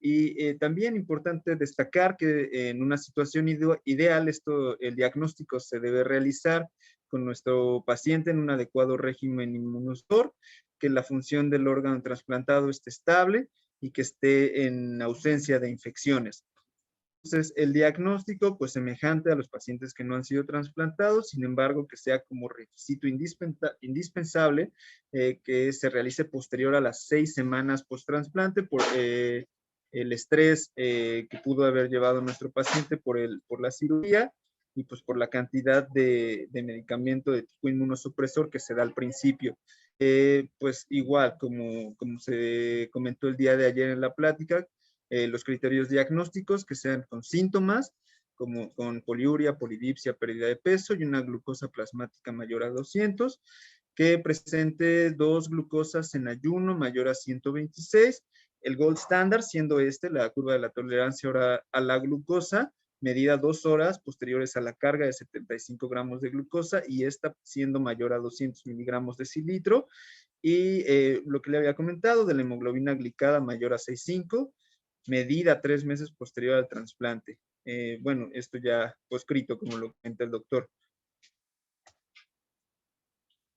Y también importante destacar que en una situación ideal, el diagnóstico se debe realizar con nuestro paciente en un adecuado régimen inmunusor, que la función del órgano trasplantado esté estable y que esté en ausencia de infecciones. Entonces, el diagnóstico, pues semejante a los pacientes que no han sido trasplantados, sin embargo, que sea como requisito indispensable que se realice posterior a las 6 semanas post-trasplante por el estrés que pudo haber llevado nuestro paciente por la cirugía y pues por la cantidad de medicamento de tipo inmunosupresor que se da al principio. Pues igual, como se comentó el día de ayer en la plática, los criterios diagnósticos que sean con síntomas, como con poliuria, polidipsia, pérdida de peso y una glucosa plasmática mayor a 200, que presente 2 glucosas en ayuno mayor a 126, el gold standard siendo la curva de la tolerancia a la glucosa, medida 2 horas posteriores a la carga de 75 gramos de glucosa y esta siendo mayor a 200 miligramos de cilitro. Y lo que le había comentado de la hemoglobina glicada mayor a 6,5, medida 3 meses posterior al trasplante. Bueno, esto ya poscrito, como lo comenta el doctor.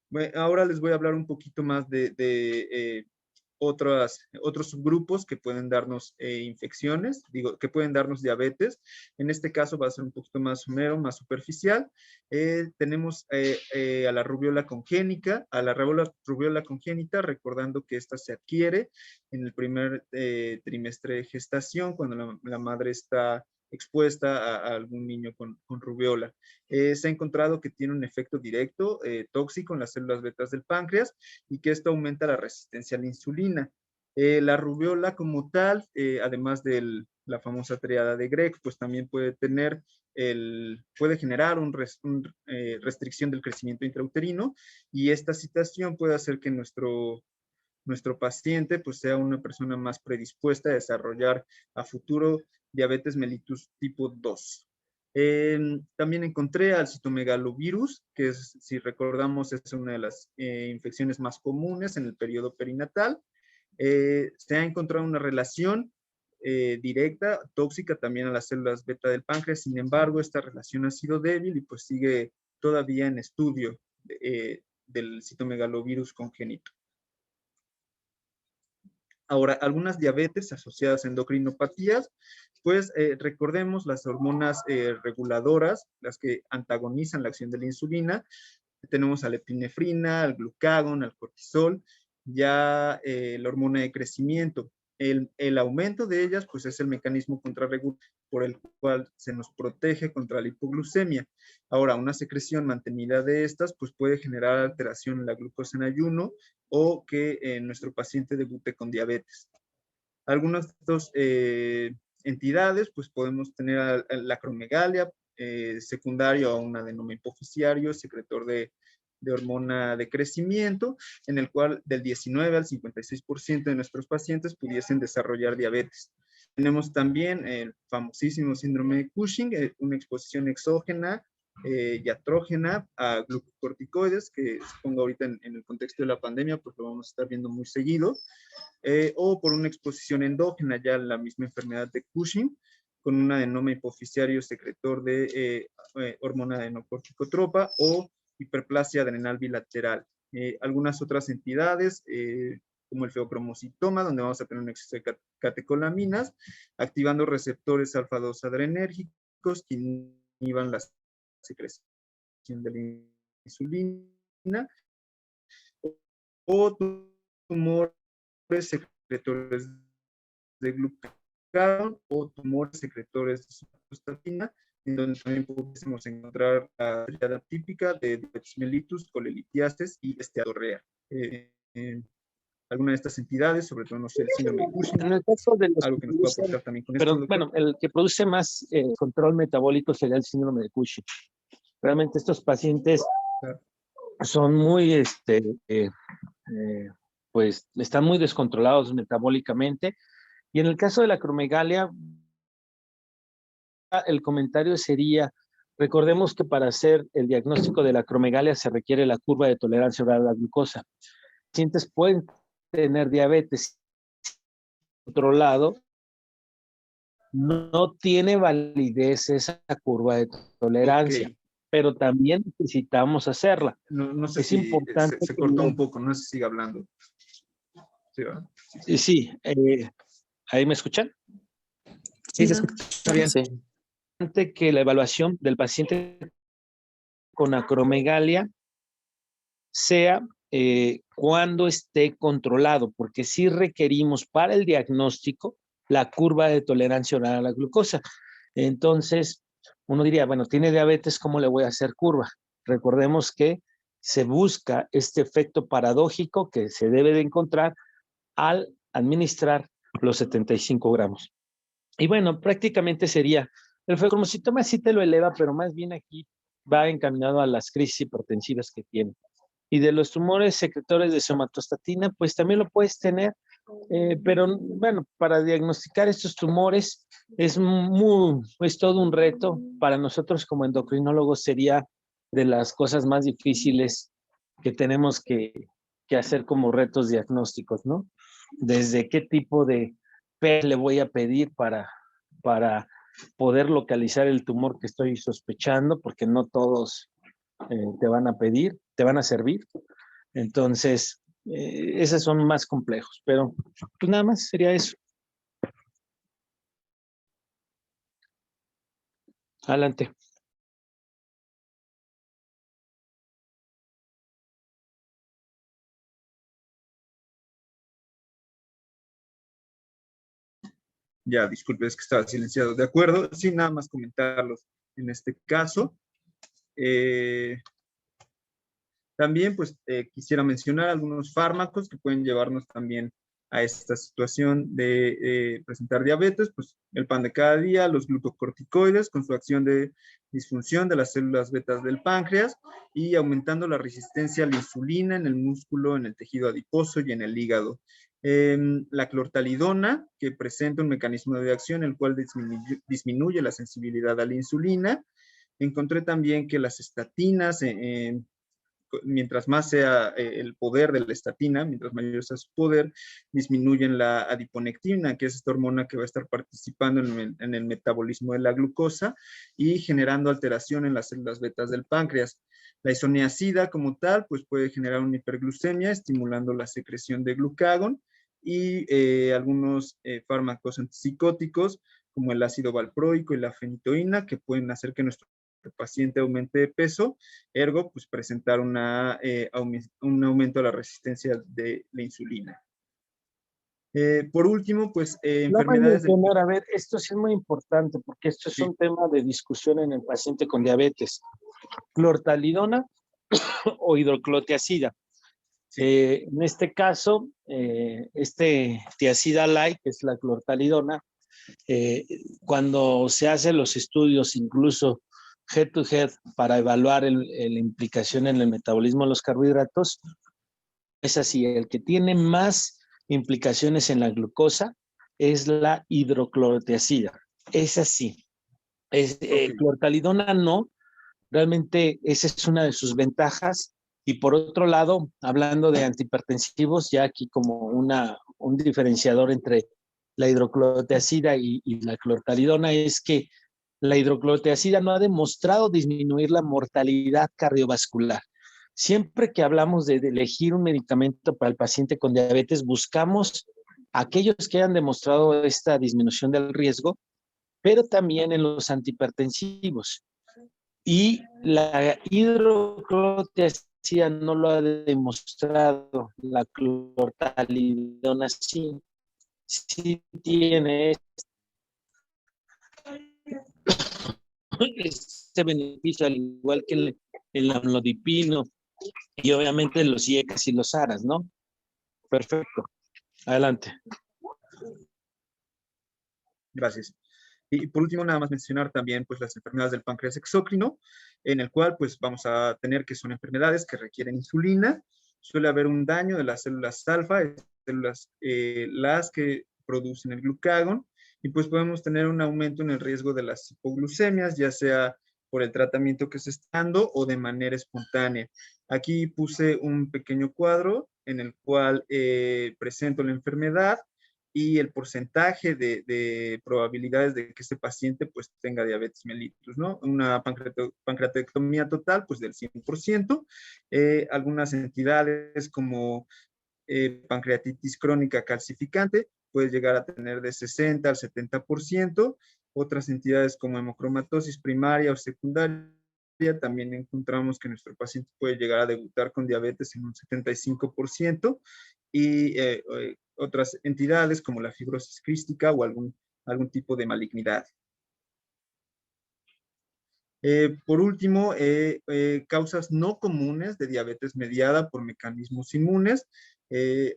Bueno, ahora les voy a hablar un poquito más de otros subgrupos que pueden darnos infecciones, que pueden darnos diabetes. En este caso va a ser un poquito más somero, más superficial. Tenemos a la rubiola congénita, recordando que esta se adquiere en el primer trimestre de gestación, cuando la madre está expuesta a algún niño con rubiola. Se ha encontrado que tiene un efecto directo tóxico en las células betas del páncreas y que esto aumenta la resistencia a la insulina. La rubiola como tal, además de la famosa triada de Gregg, pues también puede generar una restricción del crecimiento intrauterino y esta situación puede hacer que nuestro paciente pues sea una persona más predispuesta a desarrollar a futuro diabetes mellitus tipo 2. También encontré al citomegalovirus, que si recordamos es una de las infecciones más comunes en el periodo perinatal. Se ha encontrado una relación directa, tóxica también a las células beta del páncreas. Sin embargo, esta relación ha sido débil y pues sigue todavía en estudio del citomegalovirus congénito. Ahora, algunas diabetes asociadas a endocrinopatías, pues recordemos las hormonas reguladoras, las que antagonizan la acción de la insulina. Tenemos a la epinefrina, al glucagón, al cortisol, ya la hormona de crecimiento. El aumento de ellas, pues es el mecanismo contrarregular por el cual se nos protege contra la hipoglucemia. Ahora, una secreción mantenida de estas, pues puede generar alteración en la glucosa en ayuno o que nuestro paciente debute con diabetes. Algunas de estas entidades, pues podemos tener a la acromegalia, secundario a un adenoma hipofisiario, secretor de hormona de crecimiento, en el cual del 19 al 56% de nuestros pacientes pudiesen desarrollar diabetes. Tenemos también el famosísimo síndrome de Cushing, una exposición exógena yatrógena a glucocorticoides, que supongo ahorita en el contexto de la pandemia, pues lo vamos a estar viendo muy seguido, o por una exposición endógena, ya la misma enfermedad de Cushing, con un adenoma hipofisiario secretor de hormona adenocorticotropa o hiperplasia adrenal bilateral. Algunas otras entidades, como el feocromocitoma, donde vamos a tener un exceso de catecolaminas, activando receptores alfa-2 adrenérgicos que inhiban la secreción de la insulina, o tumores secretores de glucagón glucagón o tumores secretores de somatostatina, en donde también podemos encontrar la triada típica de diabetes mellitus, colelitiasis y esteatorrea. Alguna de estas entidades, sobre todo, no sé, el síndrome de Cushing, En el caso de los algo que nos pueda aportar también con esto, pero doctor. bueno, el que produce más control metabólico sería el síndrome de Cushing. Realmente estos pacientes Claro. son muy, pues, están muy descontrolados metabólicamente. Y en el caso de la acromegalia, el comentario sería, recordemos que para hacer el diagnóstico de la acromegalia se requiere la curva de tolerancia oral a la glucosa. Los pacientes pueden tener diabetes controlado, no tiene validez esa curva de tolerancia, Ok. pero también necesitamos hacerla. No sé Es si importante se que cortó un poco, no sé si sigue hablando. Sí, ¿verdad? Sí, ¿ahí me escuchan? Sí, se escucha bien. Sí. Importante que la evaluación del paciente con acromegalia sea cuando esté controlado, porque sí requerimos para el diagnóstico la curva de tolerancia oral a la glucosa. Entonces, uno diría, bueno, tiene diabetes, ¿cómo le voy a hacer curva? Recordemos que se busca este efecto paradójico que se debe de encontrar al administrar los 75 gramos. Y bueno, prácticamente sería, el fibromusitoma sí te lo eleva, pero más bien aquí va encaminado a las crisis hipertensivas que tiene. Y de los tumores secretores de somatostatina, pues también lo puedes tener, pero bueno, para diagnosticar estos tumores es todo un reto. Para nosotros como endocrinólogos sería de las cosas más difíciles que tenemos que hacer como retos diagnósticos, ¿no? Desde qué tipo de PET le voy a pedir para poder localizar el tumor que estoy sospechando, porque no todos te van a pedir, te van a servir. Entonces, esos son más complejos, pero pues nada más sería eso. Adelante. Ya, disculpe, es que estaba silenciado. De acuerdo, sin nada más comentarlos en este caso. También, pues, quisiera mencionar algunos fármacos que pueden llevarnos también a esta situación de presentar diabetes, pues el pan de cada día, los glucocorticoides con su acción de disfunción de las células betas del páncreas y aumentando la resistencia a la insulina en el músculo, en el tejido adiposo y en el hígado. La clortalidona, que presenta un mecanismo de acción el cual disminuye la sensibilidad a la insulina. Encontré también que las estatinas, mientras más sea el poder de la estatina, mientras mayor sea su poder, disminuyen la adiponectina, que es esta hormona que va a estar participando en el metabolismo de la glucosa y generando alteración en las células betas del páncreas. La isoniazida como tal, pues puede generar una hiperglucemia, estimulando la secreción de glucagón y algunos fármacos antipsicóticos como el ácido valproico y la fenitoína, que pueden hacer que nuestro paciente aumente de peso, ergo, pues presentar un aumento de la resistencia de la insulina. Por último, pues enfermedades del... A ver, esto sí es muy importante porque esto es un tema de discusión en el paciente con diabetes. Clortalidona o hidroclotiazida. En este caso, tiazida light, que es la clortalidona, cuando se hacen los estudios, incluso head to head, para evaluar la implicación en el metabolismo de los carbohidratos, es así, el que tiene más implicaciones en la glucosa es la hidroclorotiazida. Es así. Clortalidona no, realmente esa es una de sus ventajas. Y por otro lado, hablando de antihipertensivos, ya aquí como un diferenciador entre la hidroclorotiazida y la clortalidona es que la hidroclorotiazida no ha demostrado disminuir la mortalidad cardiovascular. Siempre que hablamos de elegir un medicamento para el paciente con diabetes, buscamos aquellos que hayan demostrado esta disminución del riesgo, pero también en los antihipertensivos. Y la hidroclorotiazida no lo ha demostrado, la clortalidona sí tiene ese beneficio, al igual que el amlodipino y obviamente los IECAS y los ARAS, ¿no? Perfecto. Adelante. Gracias. Y por último, nada más mencionar también pues las enfermedades del páncreas exócrino, en el cual pues vamos a tener que son enfermedades que requieren insulina. Suele haber un daño de las células alfa, células las que producen el glucagón, y pues podemos tener un aumento en el riesgo de las hipoglucemias, ya sea por el tratamiento que se está dando o de manera espontánea. Aquí puse un pequeño cuadro en el cual presento la enfermedad y el porcentaje de probabilidades de que este paciente pues tenga diabetes mellitus, ¿no? Una pancreatectomía total pues del 100%. Algunas entidades como pancreatitis crónica calcificante puede llegar a tener de 60 al 70%. Otras entidades como hemocromatosis primaria o secundaria, también encontramos que nuestro paciente puede llegar a debutar con diabetes en un 75%, y otras entidades como la fibrosis quística o algún tipo de malignidad. Por último, causas no comunes de diabetes mediada por mecanismos inmunes.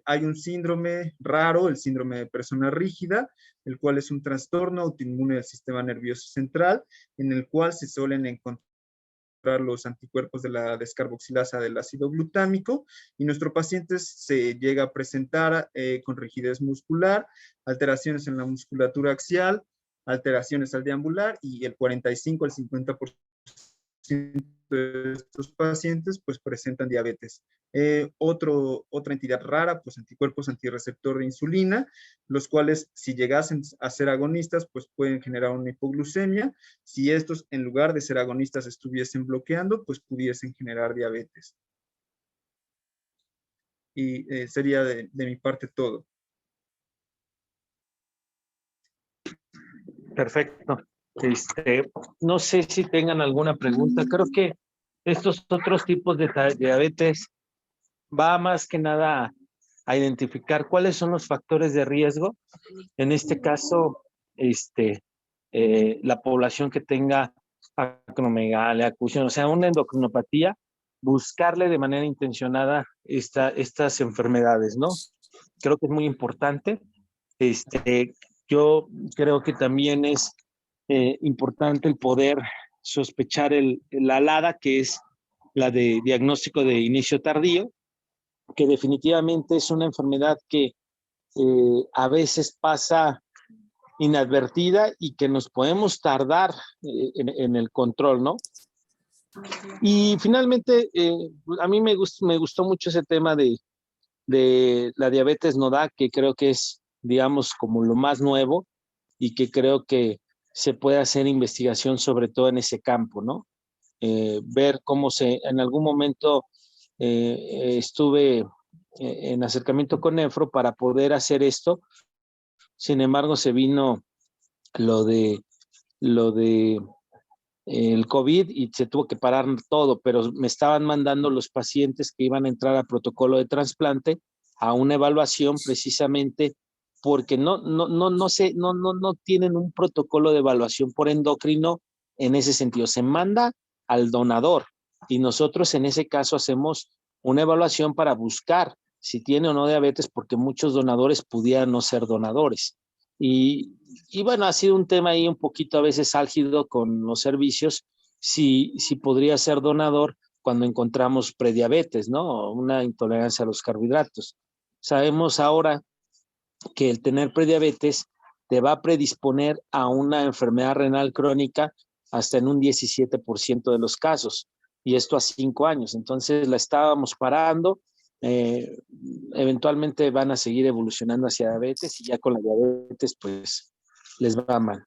Hay un síndrome raro, el síndrome de persona rígida, el cual es un trastorno autoinmune del sistema nervioso central, en el cual se suelen encontrar los anticuerpos de la descarboxilasa del ácido glutámico, y nuestro paciente se llega a presentar con rigidez muscular, alteraciones en la musculatura axial, alteraciones al deambular, y el 45 al 50% de estos pacientes pues presentan diabetes. Otra entidad rara, pues anticuerpos antirreceptor de insulina, los cuales si llegasen a ser agonistas pues pueden generar una hipoglucemia. Si estos en lugar de ser agonistas estuviesen bloqueando, pues pudiesen generar diabetes. Y sería de mi parte todo. Perfecto. No sé si tengan alguna pregunta. Creo que estos otros tipos de diabetes va más que nada a identificar cuáles son los factores de riesgo. En este caso, la población que tenga acromegalia, acusión, o sea, una endocrinopatía, buscarle de manera intencionada estas enfermedades, ¿no? Creo que es muy importante. Yo creo que también es importante el poder sospechar la LADA, que es la de diagnóstico de inicio tardío, que definitivamente es una enfermedad que a veces pasa inadvertida y que nos podemos tardar en el control, ¿no? Y finalmente, a mí me gustó mucho ese tema de la diabetes NODA, que creo que es, digamos, como lo más nuevo y que creo que se puede hacer investigación sobre todo en ese campo, ¿no? Ver cómo en algún momento estuve en acercamiento con Nefro para poder hacer esto. Sin embargo, se vino lo de el COVID y se tuvo que parar todo, pero me estaban mandando los pacientes que iban a entrar a protocolo de trasplante a una evaluación precisamente porque no tienen un protocolo de evaluación por endocrino en ese sentido. Se manda al donador y nosotros en ese caso hacemos una evaluación para buscar si tiene o no diabetes, porque muchos donadores pudieran no ser donadores. Y bueno, ha sido un tema ahí un poquito a veces álgido con los servicios, si podría ser donador cuando encontramos prediabetes, ¿no? Una intolerancia a los carbohidratos. Sabemos ahora que el tener prediabetes te va a predisponer a una enfermedad renal crónica hasta en un 17% de los casos, y esto a 5 años. Entonces la estábamos parando, eventualmente van a seguir evolucionando hacia diabetes y ya con la diabetes pues les va mal.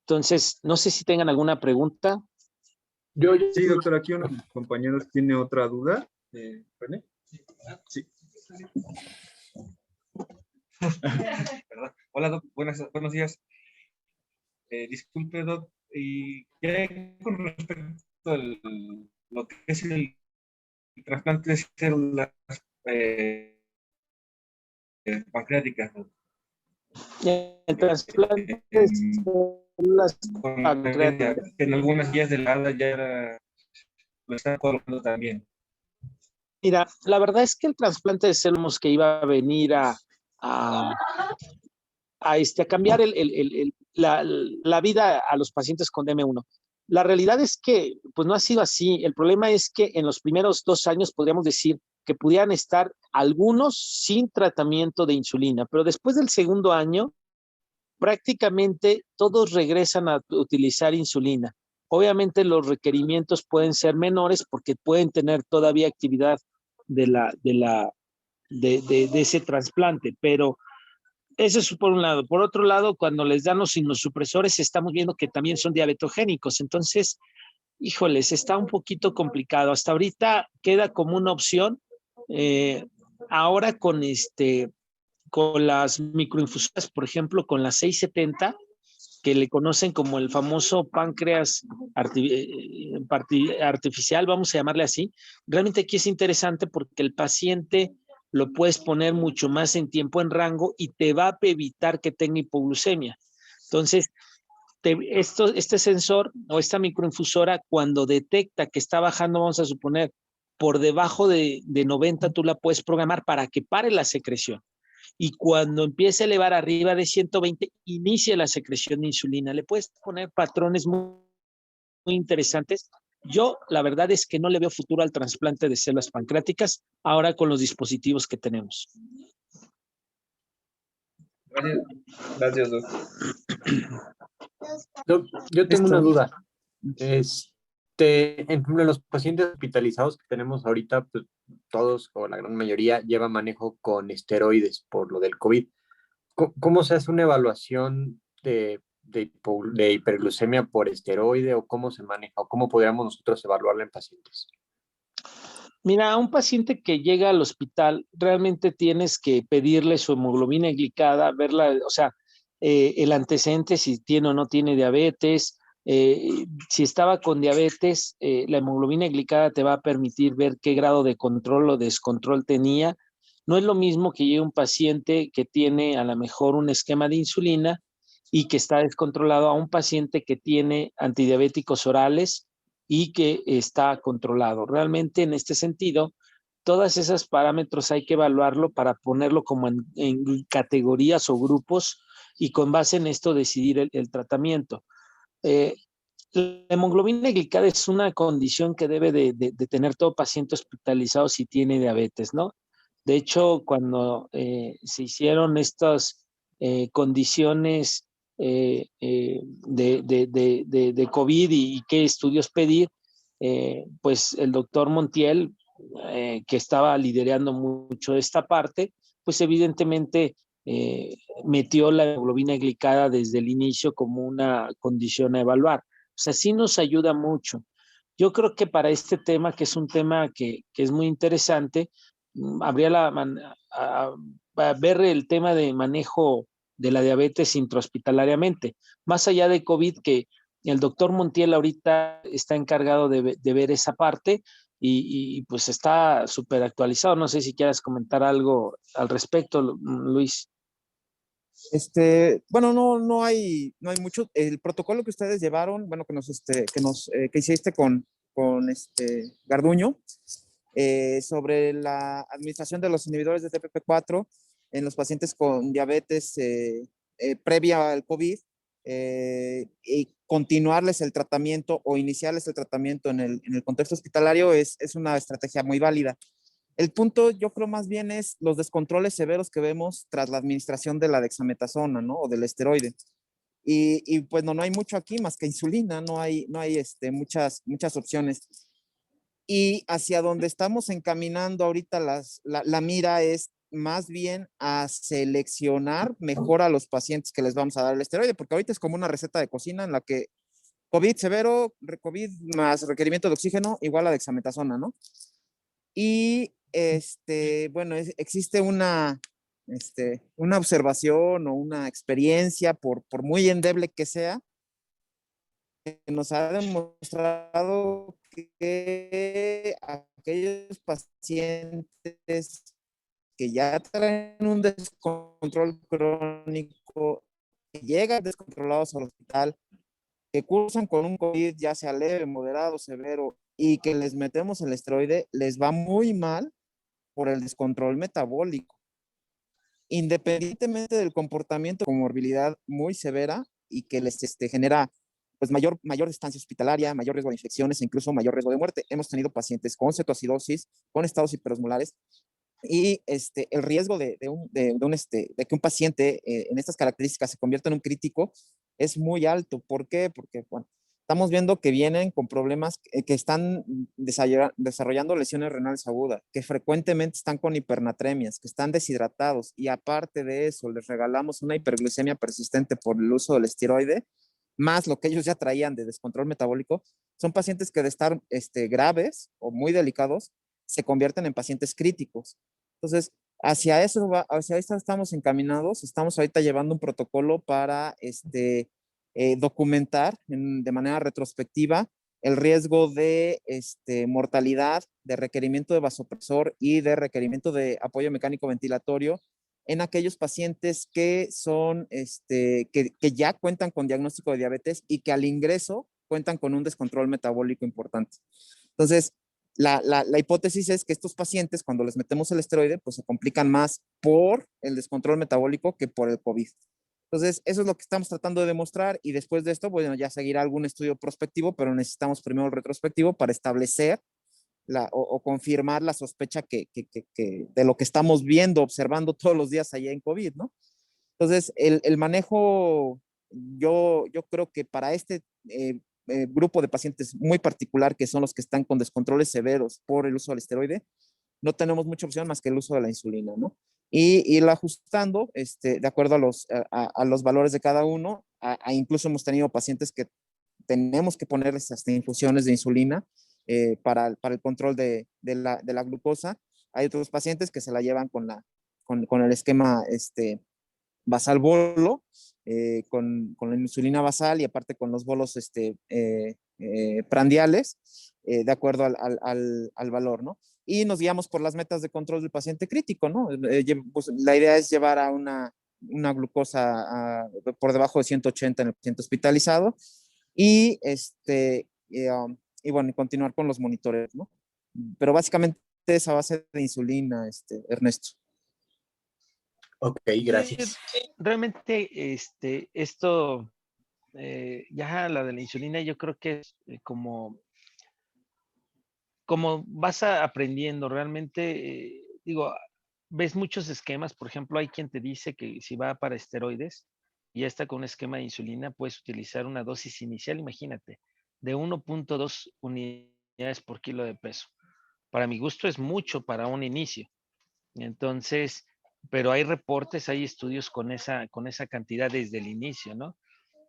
Entonces, no sé si tengan alguna pregunta. Sí, doctor, aquí uno de mis compañeros tiene otra duda. ¿René? Sí. Hola, doc. Buenos días. Disculpe, doc, y con respecto a lo que es el trasplante de células pancreáticas, doc. El trasplante de células con la pancreáticas. evidencia que en algunas guías de la ADA ya lo están colocando también. Mira, la verdad es que el trasplante de células que iba a venir a, a cambiar la vida a los pacientes con DM1. La realidad es que pues no ha sido así. El problema es que en los primeros 2 años podríamos decir que pudieran estar algunos sin tratamiento de insulina, pero después del segundo año prácticamente todos regresan a utilizar insulina. Obviamente los requerimientos pueden ser menores porque pueden tener todavía actividad de ese trasplante, pero eso es por un lado. Por otro lado, cuando les dan los inmunosupresores, estamos viendo que también son diabetogénicos. Entonces, híjoles, está un poquito complicado. Hasta ahorita queda como una opción. Ahora con las microinfusoras, por ejemplo, con las 670, que le conocen como el famoso páncreas artificial, vamos a llamarle así. Realmente aquí es interesante porque el paciente lo puedes poner mucho más en tiempo en rango y te va a evitar que tenga hipoglucemia. Entonces, este sensor o esta microinfusora, cuando detecta que está bajando, vamos a suponer, por debajo de 90, tú la puedes programar para que pare la secreción. Y cuando empiece a elevar arriba de 120, inicia la secreción de insulina. Le puedes poner patrones muy interesantes. Yo, la verdad es que no le veo futuro al trasplante de células pancreáticas ahora con los dispositivos que tenemos. Gracias, gracias, Doc. Yo tengo una duda. Entre los pacientes hospitalizados que tenemos ahorita, pues, todos o la gran mayoría lleva manejo con esteroides por lo del COVID. ¿Cómo se hace una evaluación de hiperglucemia por esteroide o cómo se maneja o cómo podríamos nosotros evaluarla en pacientes? Mira, a un paciente que llega al hospital, realmente tienes que pedirle su hemoglobina glicada, verla, o sea, el antecedente, si tiene o no tiene diabetes. Si estaba con diabetes, la hemoglobina glicada te va a permitir ver qué grado de control o descontrol tenía. No es lo mismo que llegue un paciente que tiene a lo mejor un esquema de insulina y que está descontrolado a un paciente que tiene antidiabéticos orales y que está controlado. Realmente en este sentido, todos esos parámetros hay que evaluarlo para ponerlo como en categorías o grupos y con base en esto decidir el tratamiento. La hemoglobina glicada es una condición que debe de tener todo paciente hospitalizado si tiene diabetes, ¿no? De hecho, cuando se hicieron estas condiciones de COVID y qué estudios pedir, pues el doctor Montiel, que estaba liderando mucho esta parte, pues evidentemente metió la hemoglobina glicada desde el inicio como una condición a evaluar. O sea, sí nos ayuda mucho. Yo creo que para este tema, que es un tema que es muy interesante, habría a ver el tema de manejo de la diabetes intrahospitalariamente. Más allá de COVID, que el doctor Montiel ahorita está encargado de ver esa parte y pues está súper actualizado. No sé si quieras comentar algo al respecto, Luis. Bueno, no hay mucho. El protocolo que ustedes llevaron, bueno, que hiciste con Garduño, sobre la administración de los inhibidores de TPP4 en los pacientes con diabetes previa al COVID, y continuarles el tratamiento o iniciarles el tratamiento en el contexto hospitalario es una estrategia muy válida. El punto, yo creo, más bien es los descontroles severos que vemos tras la administración de la dexametasona, ¿no? O del esteroide. Y pues no hay mucho aquí más que insulina, no hay muchas opciones. Y hacia donde estamos encaminando ahorita la mira es más bien a seleccionar mejor a los pacientes que les vamos a dar el esteroide, porque ahorita es como una receta de cocina en la que COVID severo, COVID más requerimiento de oxígeno igual a dexametasona, ¿no? Y bueno, existe una observación o una experiencia, por muy endeble que sea, que nos ha demostrado que aquellos pacientes que ya traen un descontrol crónico llegan descontrolados al hospital, que cursan con un COVID ya sea leve, moderado, severo, y que les metemos el esteroide, les va muy mal por el descontrol metabólico. Independientemente del comportamiento, comorbilidad muy severa y que les genera pues mayor estancia hospitalaria, mayor riesgo de infecciones e incluso mayor riesgo de muerte. Hemos tenido pacientes con cetoacidosis, con estados hiperosmolares, y el riesgo de que un paciente en estas características se convierta en un crítico es muy alto. ¿Por qué? Porque, bueno, estamos viendo que vienen con problemas que están desarrollando lesiones renales agudas, que frecuentemente están con hipernatremias, que están deshidratados, y aparte de eso les regalamos una hiperglucemia persistente por el uso del esteroide, más lo que ellos ya traían de descontrol metabólico. Son pacientes que de estar graves o muy delicados se convierten en pacientes críticos. Entonces, hacia eso estamos encaminados. Estamos ahorita llevando un protocolo para documentar de manera retrospectiva el riesgo de mortalidad, de requerimiento de vasopresor y de requerimiento de apoyo mecánico ventilatorio en aquellos pacientes que son, que ya cuentan con diagnóstico de diabetes y que al ingreso cuentan con un descontrol metabólico importante. Entonces, la hipótesis es que estos pacientes, cuando les metemos el esteroide, pues se complican más por el descontrol metabólico que por el COVID. Entonces, eso es lo que estamos tratando de demostrar, y después de esto, bueno, ya seguirá algún estudio prospectivo, pero necesitamos primero el retrospectivo para establecer o confirmar la sospecha de lo que estamos viendo, observando todos los días allá en COVID, ¿no? Entonces, el manejo, yo creo que para grupo de pacientes muy particular, que son los que están con descontroles severos por el uso del esteroide, no tenemos mucha opción más que el uso de la insulina, ¿no? Y ir ajustando de acuerdo a los valores de cada uno. Incluso hemos tenido pacientes que tenemos que ponerles hasta infusiones de insulina para el control de la glucosa. Hay otros pacientes que se la llevan con el esquema basal bolo, con la insulina basal, y aparte con los bolos prandiales, de acuerdo al valor, ¿no? Y nos guiamos por las metas de control del paciente crítico, ¿no? Pues, la idea es llevar a una glucosa por debajo de 180 en el paciente hospitalizado, y, y bueno, continuar con los monitores, ¿no? Pero básicamente es a base de insulina, Ernesto. Ok, gracias. Realmente, esto, ya la de la insulina, yo creo que es como vas aprendiendo, realmente, digo, ves muchos esquemas. Por ejemplo, hay quien te dice que si va para esteroides y ya está con un esquema de insulina, puedes utilizar una dosis inicial, imagínate, de 1.2 unidades por kilo de peso. Para mi gusto es mucho para un inicio. Entonces, pero hay reportes, hay estudios con esa cantidad desde el inicio, ¿no?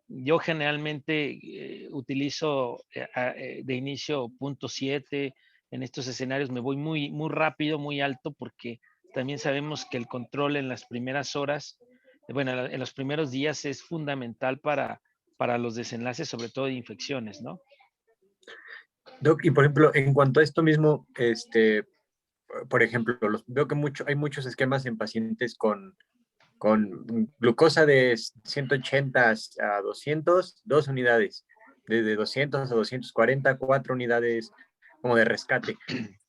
Yo generalmente utilizo de inicio 0.7. En estos escenarios me voy muy, muy rápido, muy alto, porque también sabemos que el control en las primeras horas, bueno, en los primeros días es fundamental para los desenlaces, sobre todo de infecciones, ¿no? Doc, y por ejemplo, en cuanto a esto mismo, por ejemplo, veo que hay muchos esquemas en pacientes con glucosa de 180 a 200, 2 unidades, de 200 a 240, 4 unidades como de rescate.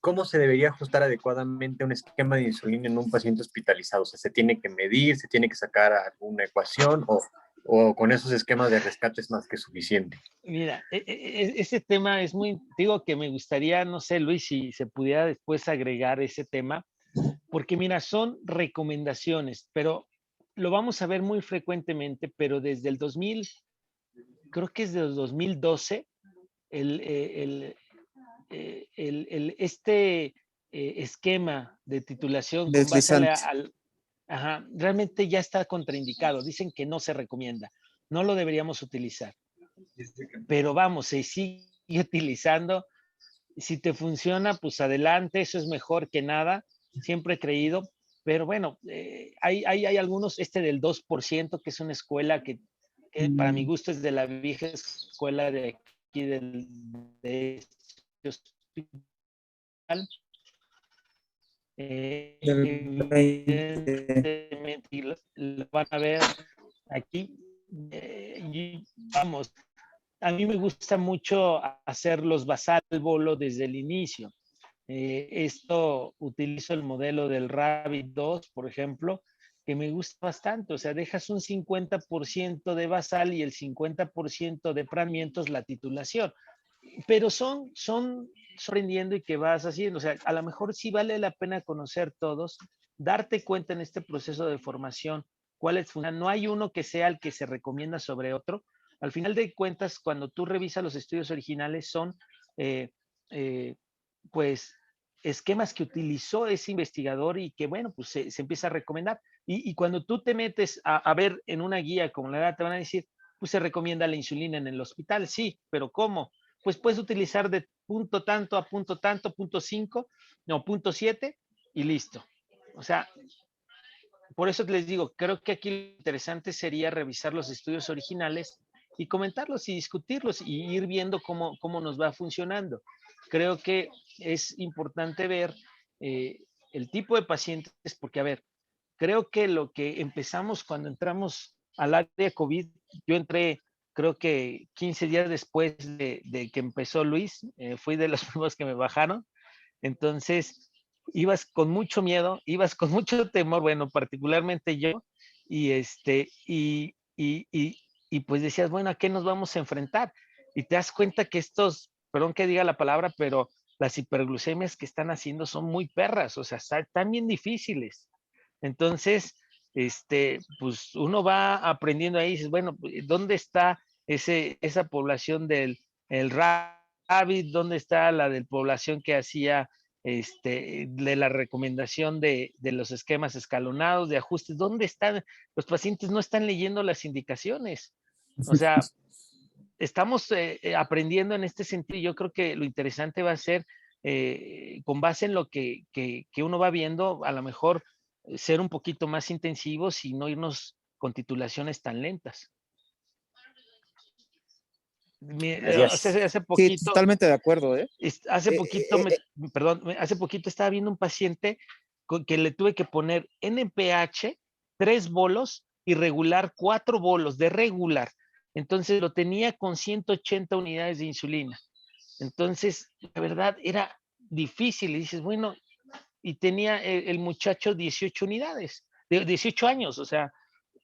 ¿Cómo se debería ajustar adecuadamente un esquema de insulina en un paciente hospitalizado? O sea, ¿se tiene que medir, se tiene que sacar alguna ecuación, o con esos esquemas de rescate es más que suficiente? Mira, ese tema es muy, digo que me gustaría, no sé, Luis, si se pudiera después agregar ese tema, porque mira, son recomendaciones, pero lo vamos a ver muy frecuentemente, pero desde el 2000, creo que es desde el 2012, esquema de titulación con base Deslizante. ajá, realmente ya está contraindicado. Dicen que no se recomienda, no lo deberíamos utilizar. Pero vamos, se sigue utilizando. Si te funciona, pues adelante, eso es mejor que nada. Siempre he creído. Pero bueno, hay algunos, del 2%, que es una escuela que para mi gusto es de la vieja escuela de aquí de este hospital. Del 20. Evidentemente, y lo van a ver aquí, vamos, a mí me gusta mucho hacerlos basal bolo desde el inicio. Esto utilizo el modelo del Rabbit 2, por ejemplo, que me gusta bastante. O sea, dejas un 50% de basal y el 50% de pramientos la titulación. Pero son sorprendiendo y que vas haciendo. O sea, a lo mejor sí vale la pena conocer todos, darte cuenta en este proceso de formación cuáles funcionan. No hay uno que sea el que se recomienda sobre otro. Al final de cuentas, cuando tú revisas los estudios originales, son eh, eh, pues esquemas que utilizó ese investigador y que, bueno, pues se empieza a recomendar. Y cuando tú te metes a ver en una guía como la edad, te van a decir, pues se recomienda la insulina en el hospital, sí, pero ¿cómo? Pues puedes utilizar de punto tanto a punto tanto, punto 5, no, punto 7 y listo. O sea, por eso les digo, creo que aquí lo interesante sería revisar los estudios originales y comentarlos y discutirlos y ir viendo cómo nos va funcionando. Creo que es importante ver el tipo de pacientes, porque, a ver, creo que lo que empezamos cuando entramos al área COVID, yo entré creo que 15 días después de que empezó Luis, fui de los primeros que me bajaron, entonces ibas con mucho miedo, ibas con mucho temor, bueno, particularmente yo, y y pues decías, bueno, ¿a qué nos vamos a enfrentar? Y te das cuenta que estos, perdón que diga la palabra, pero las hiperglucemias que están haciendo son muy perras, o sea, están bien difíciles. Entonces, pues uno va aprendiendo ahí, dices, bueno, ¿dónde está esa población del el rabbit? ¿Dónde está la de población que hacía de la recomendación de los esquemas escalonados, de ajustes? ¿Dónde están? Los pacientes no están leyendo las indicaciones. O sea, estamos aprendiendo en este sentido. Yo creo que lo interesante va a ser, con base en lo que uno va viendo, a lo mejor ser un poquito más intensivos y no irnos con titulaciones tan lentas. Gracias. Hace Sí, poquito, totalmente de acuerdo, ¿eh? hace Eh, poquito, eh, eh, perdón, hace poquito estaba viendo un paciente que le tuve que poner NPH 3 bolos y regular 4 bolos de regular. Entonces lo tenía con 180 unidades de insulina. Entonces, la verdad era difícil. Y dices, bueno, y tenía el muchacho 18 unidades, de 18 años, o sea,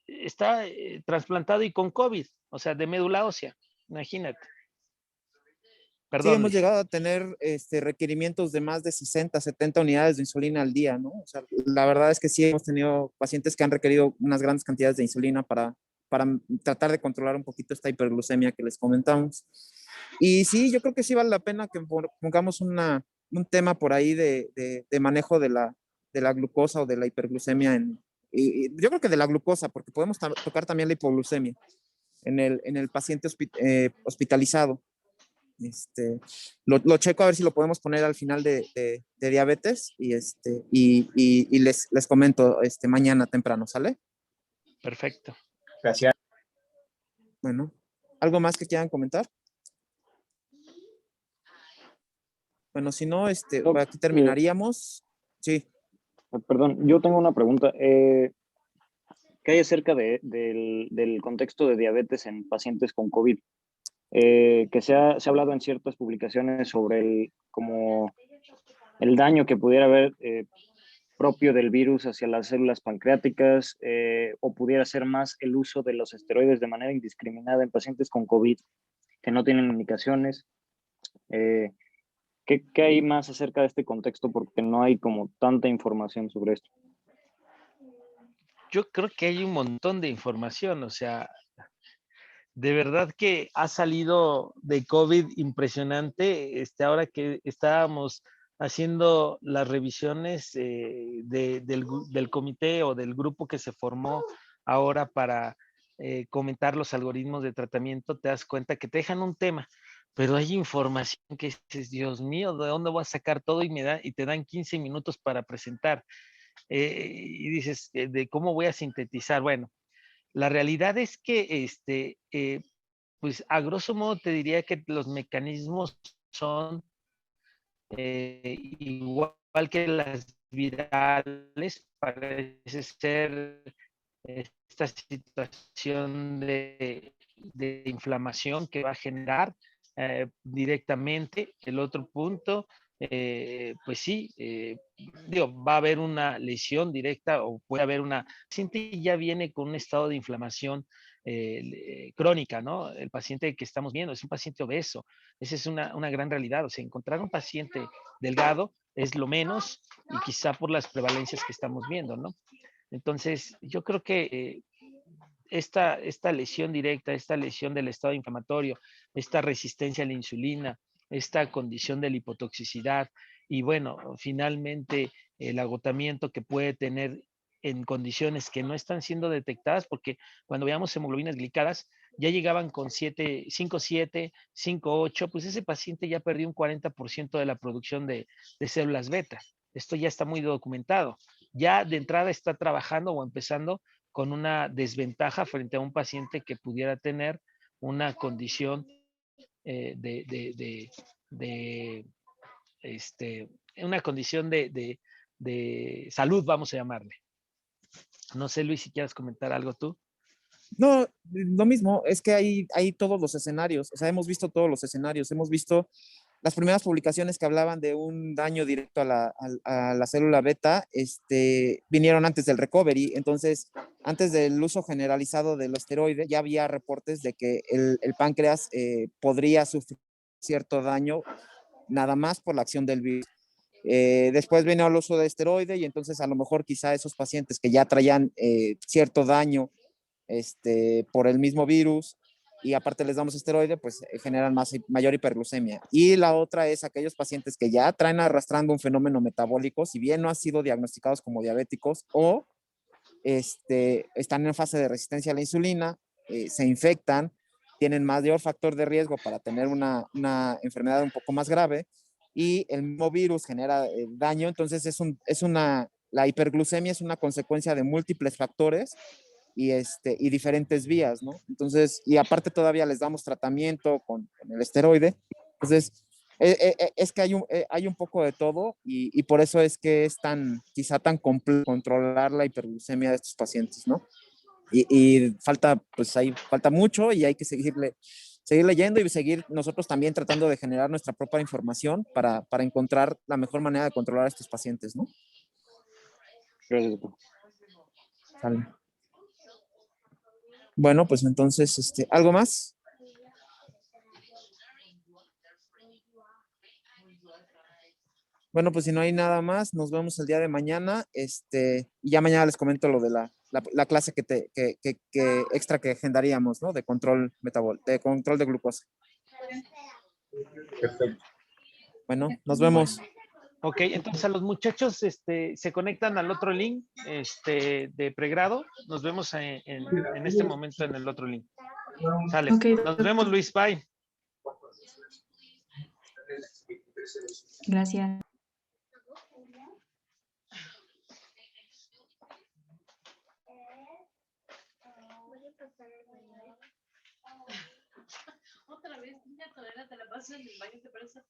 está trasplantado y con COVID, o sea, de médula ósea, imagínate. sí, Perdón, hemos Luis. llegado a tener requerimientos de más de 60, 70 unidades de insulina al día, ¿no? O sea, la verdad es que sí hemos tenido pacientes que han requerido unas grandes cantidades de insulina para tratar de controlar un poquito esta hiperglucemia que les comentamos. Y sí, yo creo que sí vale la pena que pongamos un tema por ahí de manejo de la glucosa o de la hiperglucemia. Y yo creo que de la glucosa, porque podemos tocar también la hipoglucemia en el paciente hospitalizado. Lo checo a ver si lo podemos poner al final de diabetes y les comento mañana temprano, ¿sale? Perfecto. Gracias. Bueno, ¿algo más que quieran comentar? Bueno, si no, Doc, aquí terminaríamos. Sí. perdón, yo tengo una pregunta. ¿Qué hay acerca del contexto de diabetes en pacientes con COVID? Que se ha hablado en ciertas publicaciones sobre como el daño que pudiera haber propio del virus hacia las células pancreáticas, o pudiera ser más el uso de los esteroides de manera indiscriminada en pacientes con COVID que no tienen indicaciones. ¿Qué hay más acerca de este contexto? Porque no hay como tanta información sobre esto. Yo creo que hay un montón de información, o sea, de verdad que ha salido de COVID impresionante. Ahora que estábamos haciendo las revisiones del comité o del grupo que se formó ahora para comentar los algoritmos de tratamiento, te das cuenta que te dejan un tema, pero hay información que dices, Dios mío, ¿de dónde voy a sacar todo? Y te dan 15 minutos para presentar. Y dices, ¿de cómo voy a sintetizar? Bueno, la realidad es que, pues a grosso modo te diría que los mecanismos son igual que las virales, parece ser esta situación de inflamación que va a generar directamente. El otro punto, pues sí, digo, va a haber una lesión directa o puede haber una, el paciente ya viene con un estado de inflamación crónica, ¿no? El paciente que estamos viendo es un paciente obeso. Esa es una gran realidad. O sea, encontrar un paciente delgado es lo menos y quizá por las prevalencias que estamos viendo, ¿no? Entonces, yo creo que esta lesión directa, esta lesión del estado inflamatorio, esta resistencia a la insulina, esta condición de lipotoxicidad y bueno, finalmente el agotamiento que puede tener en condiciones que no están siendo detectadas, porque cuando veamos hemoglobinas glicadas, ya llegaban con 7, 5, 7, 5, 8, pues ese paciente ya perdió un 40% de la producción de células beta. Esto ya está muy documentado. Ya de entrada está trabajando o empezando con una desventaja frente a un paciente que pudiera tener una condición de una condición de salud, vamos a llamarle. No sé, Luis, si quieres comentar algo tú. No, lo mismo, es que hay todos los escenarios, o sea, hemos visto todos los escenarios, hemos visto las primeras publicaciones que hablaban de un daño directo a la célula beta, vinieron antes del recovery, entonces, antes del uso generalizado del esteroide, ya había reportes de que el páncreas podría sufrir cierto daño nada más por la acción del virus. Después vino el uso de esteroide y entonces a lo mejor quizá esos pacientes que ya traían cierto daño por el mismo virus y aparte les damos esteroide, pues generan mayor hiperglucemia. Y la otra es aquellos pacientes que ya traen arrastrando un fenómeno metabólico, si bien no han sido diagnosticados como diabéticos o están en fase de resistencia a la insulina, se infectan, tienen mayor factor de riesgo para tener una enfermedad un poco más grave y el mismo virus genera daño, entonces la hiperglucemia es una consecuencia de múltiples factores y diferentes vías, ¿no? Entonces, y aparte todavía les damos tratamiento con el esteroide. Entonces, es que hay un poco de todo y por eso es que es quizá tan complejo controlar la hiperglucemia de estos pacientes, ¿no? Y falta, pues ahí falta mucho y hay que seguir leyendo y seguir nosotros también tratando de generar nuestra propia información para encontrar la mejor manera de controlar a estos pacientes, ¿no? Gracias, doctor. Sale. Bueno, pues entonces, ¿algo más? Bueno, pues si no hay nada más, nos vemos el día de mañana. Y ya mañana les comento lo de la clase que extra que agendaríamos, ¿no? De control de control de glucosa. Perfecto. Bueno, nos vemos. Ok, entonces a los muchachos se conectan al otro link de pregrado. Nos vemos en este momento en el otro link. Sale. Ok, Nos vemos, Luis. Bye. gracias. Otra vez, niña todavía te la pasas en el baño, te parece.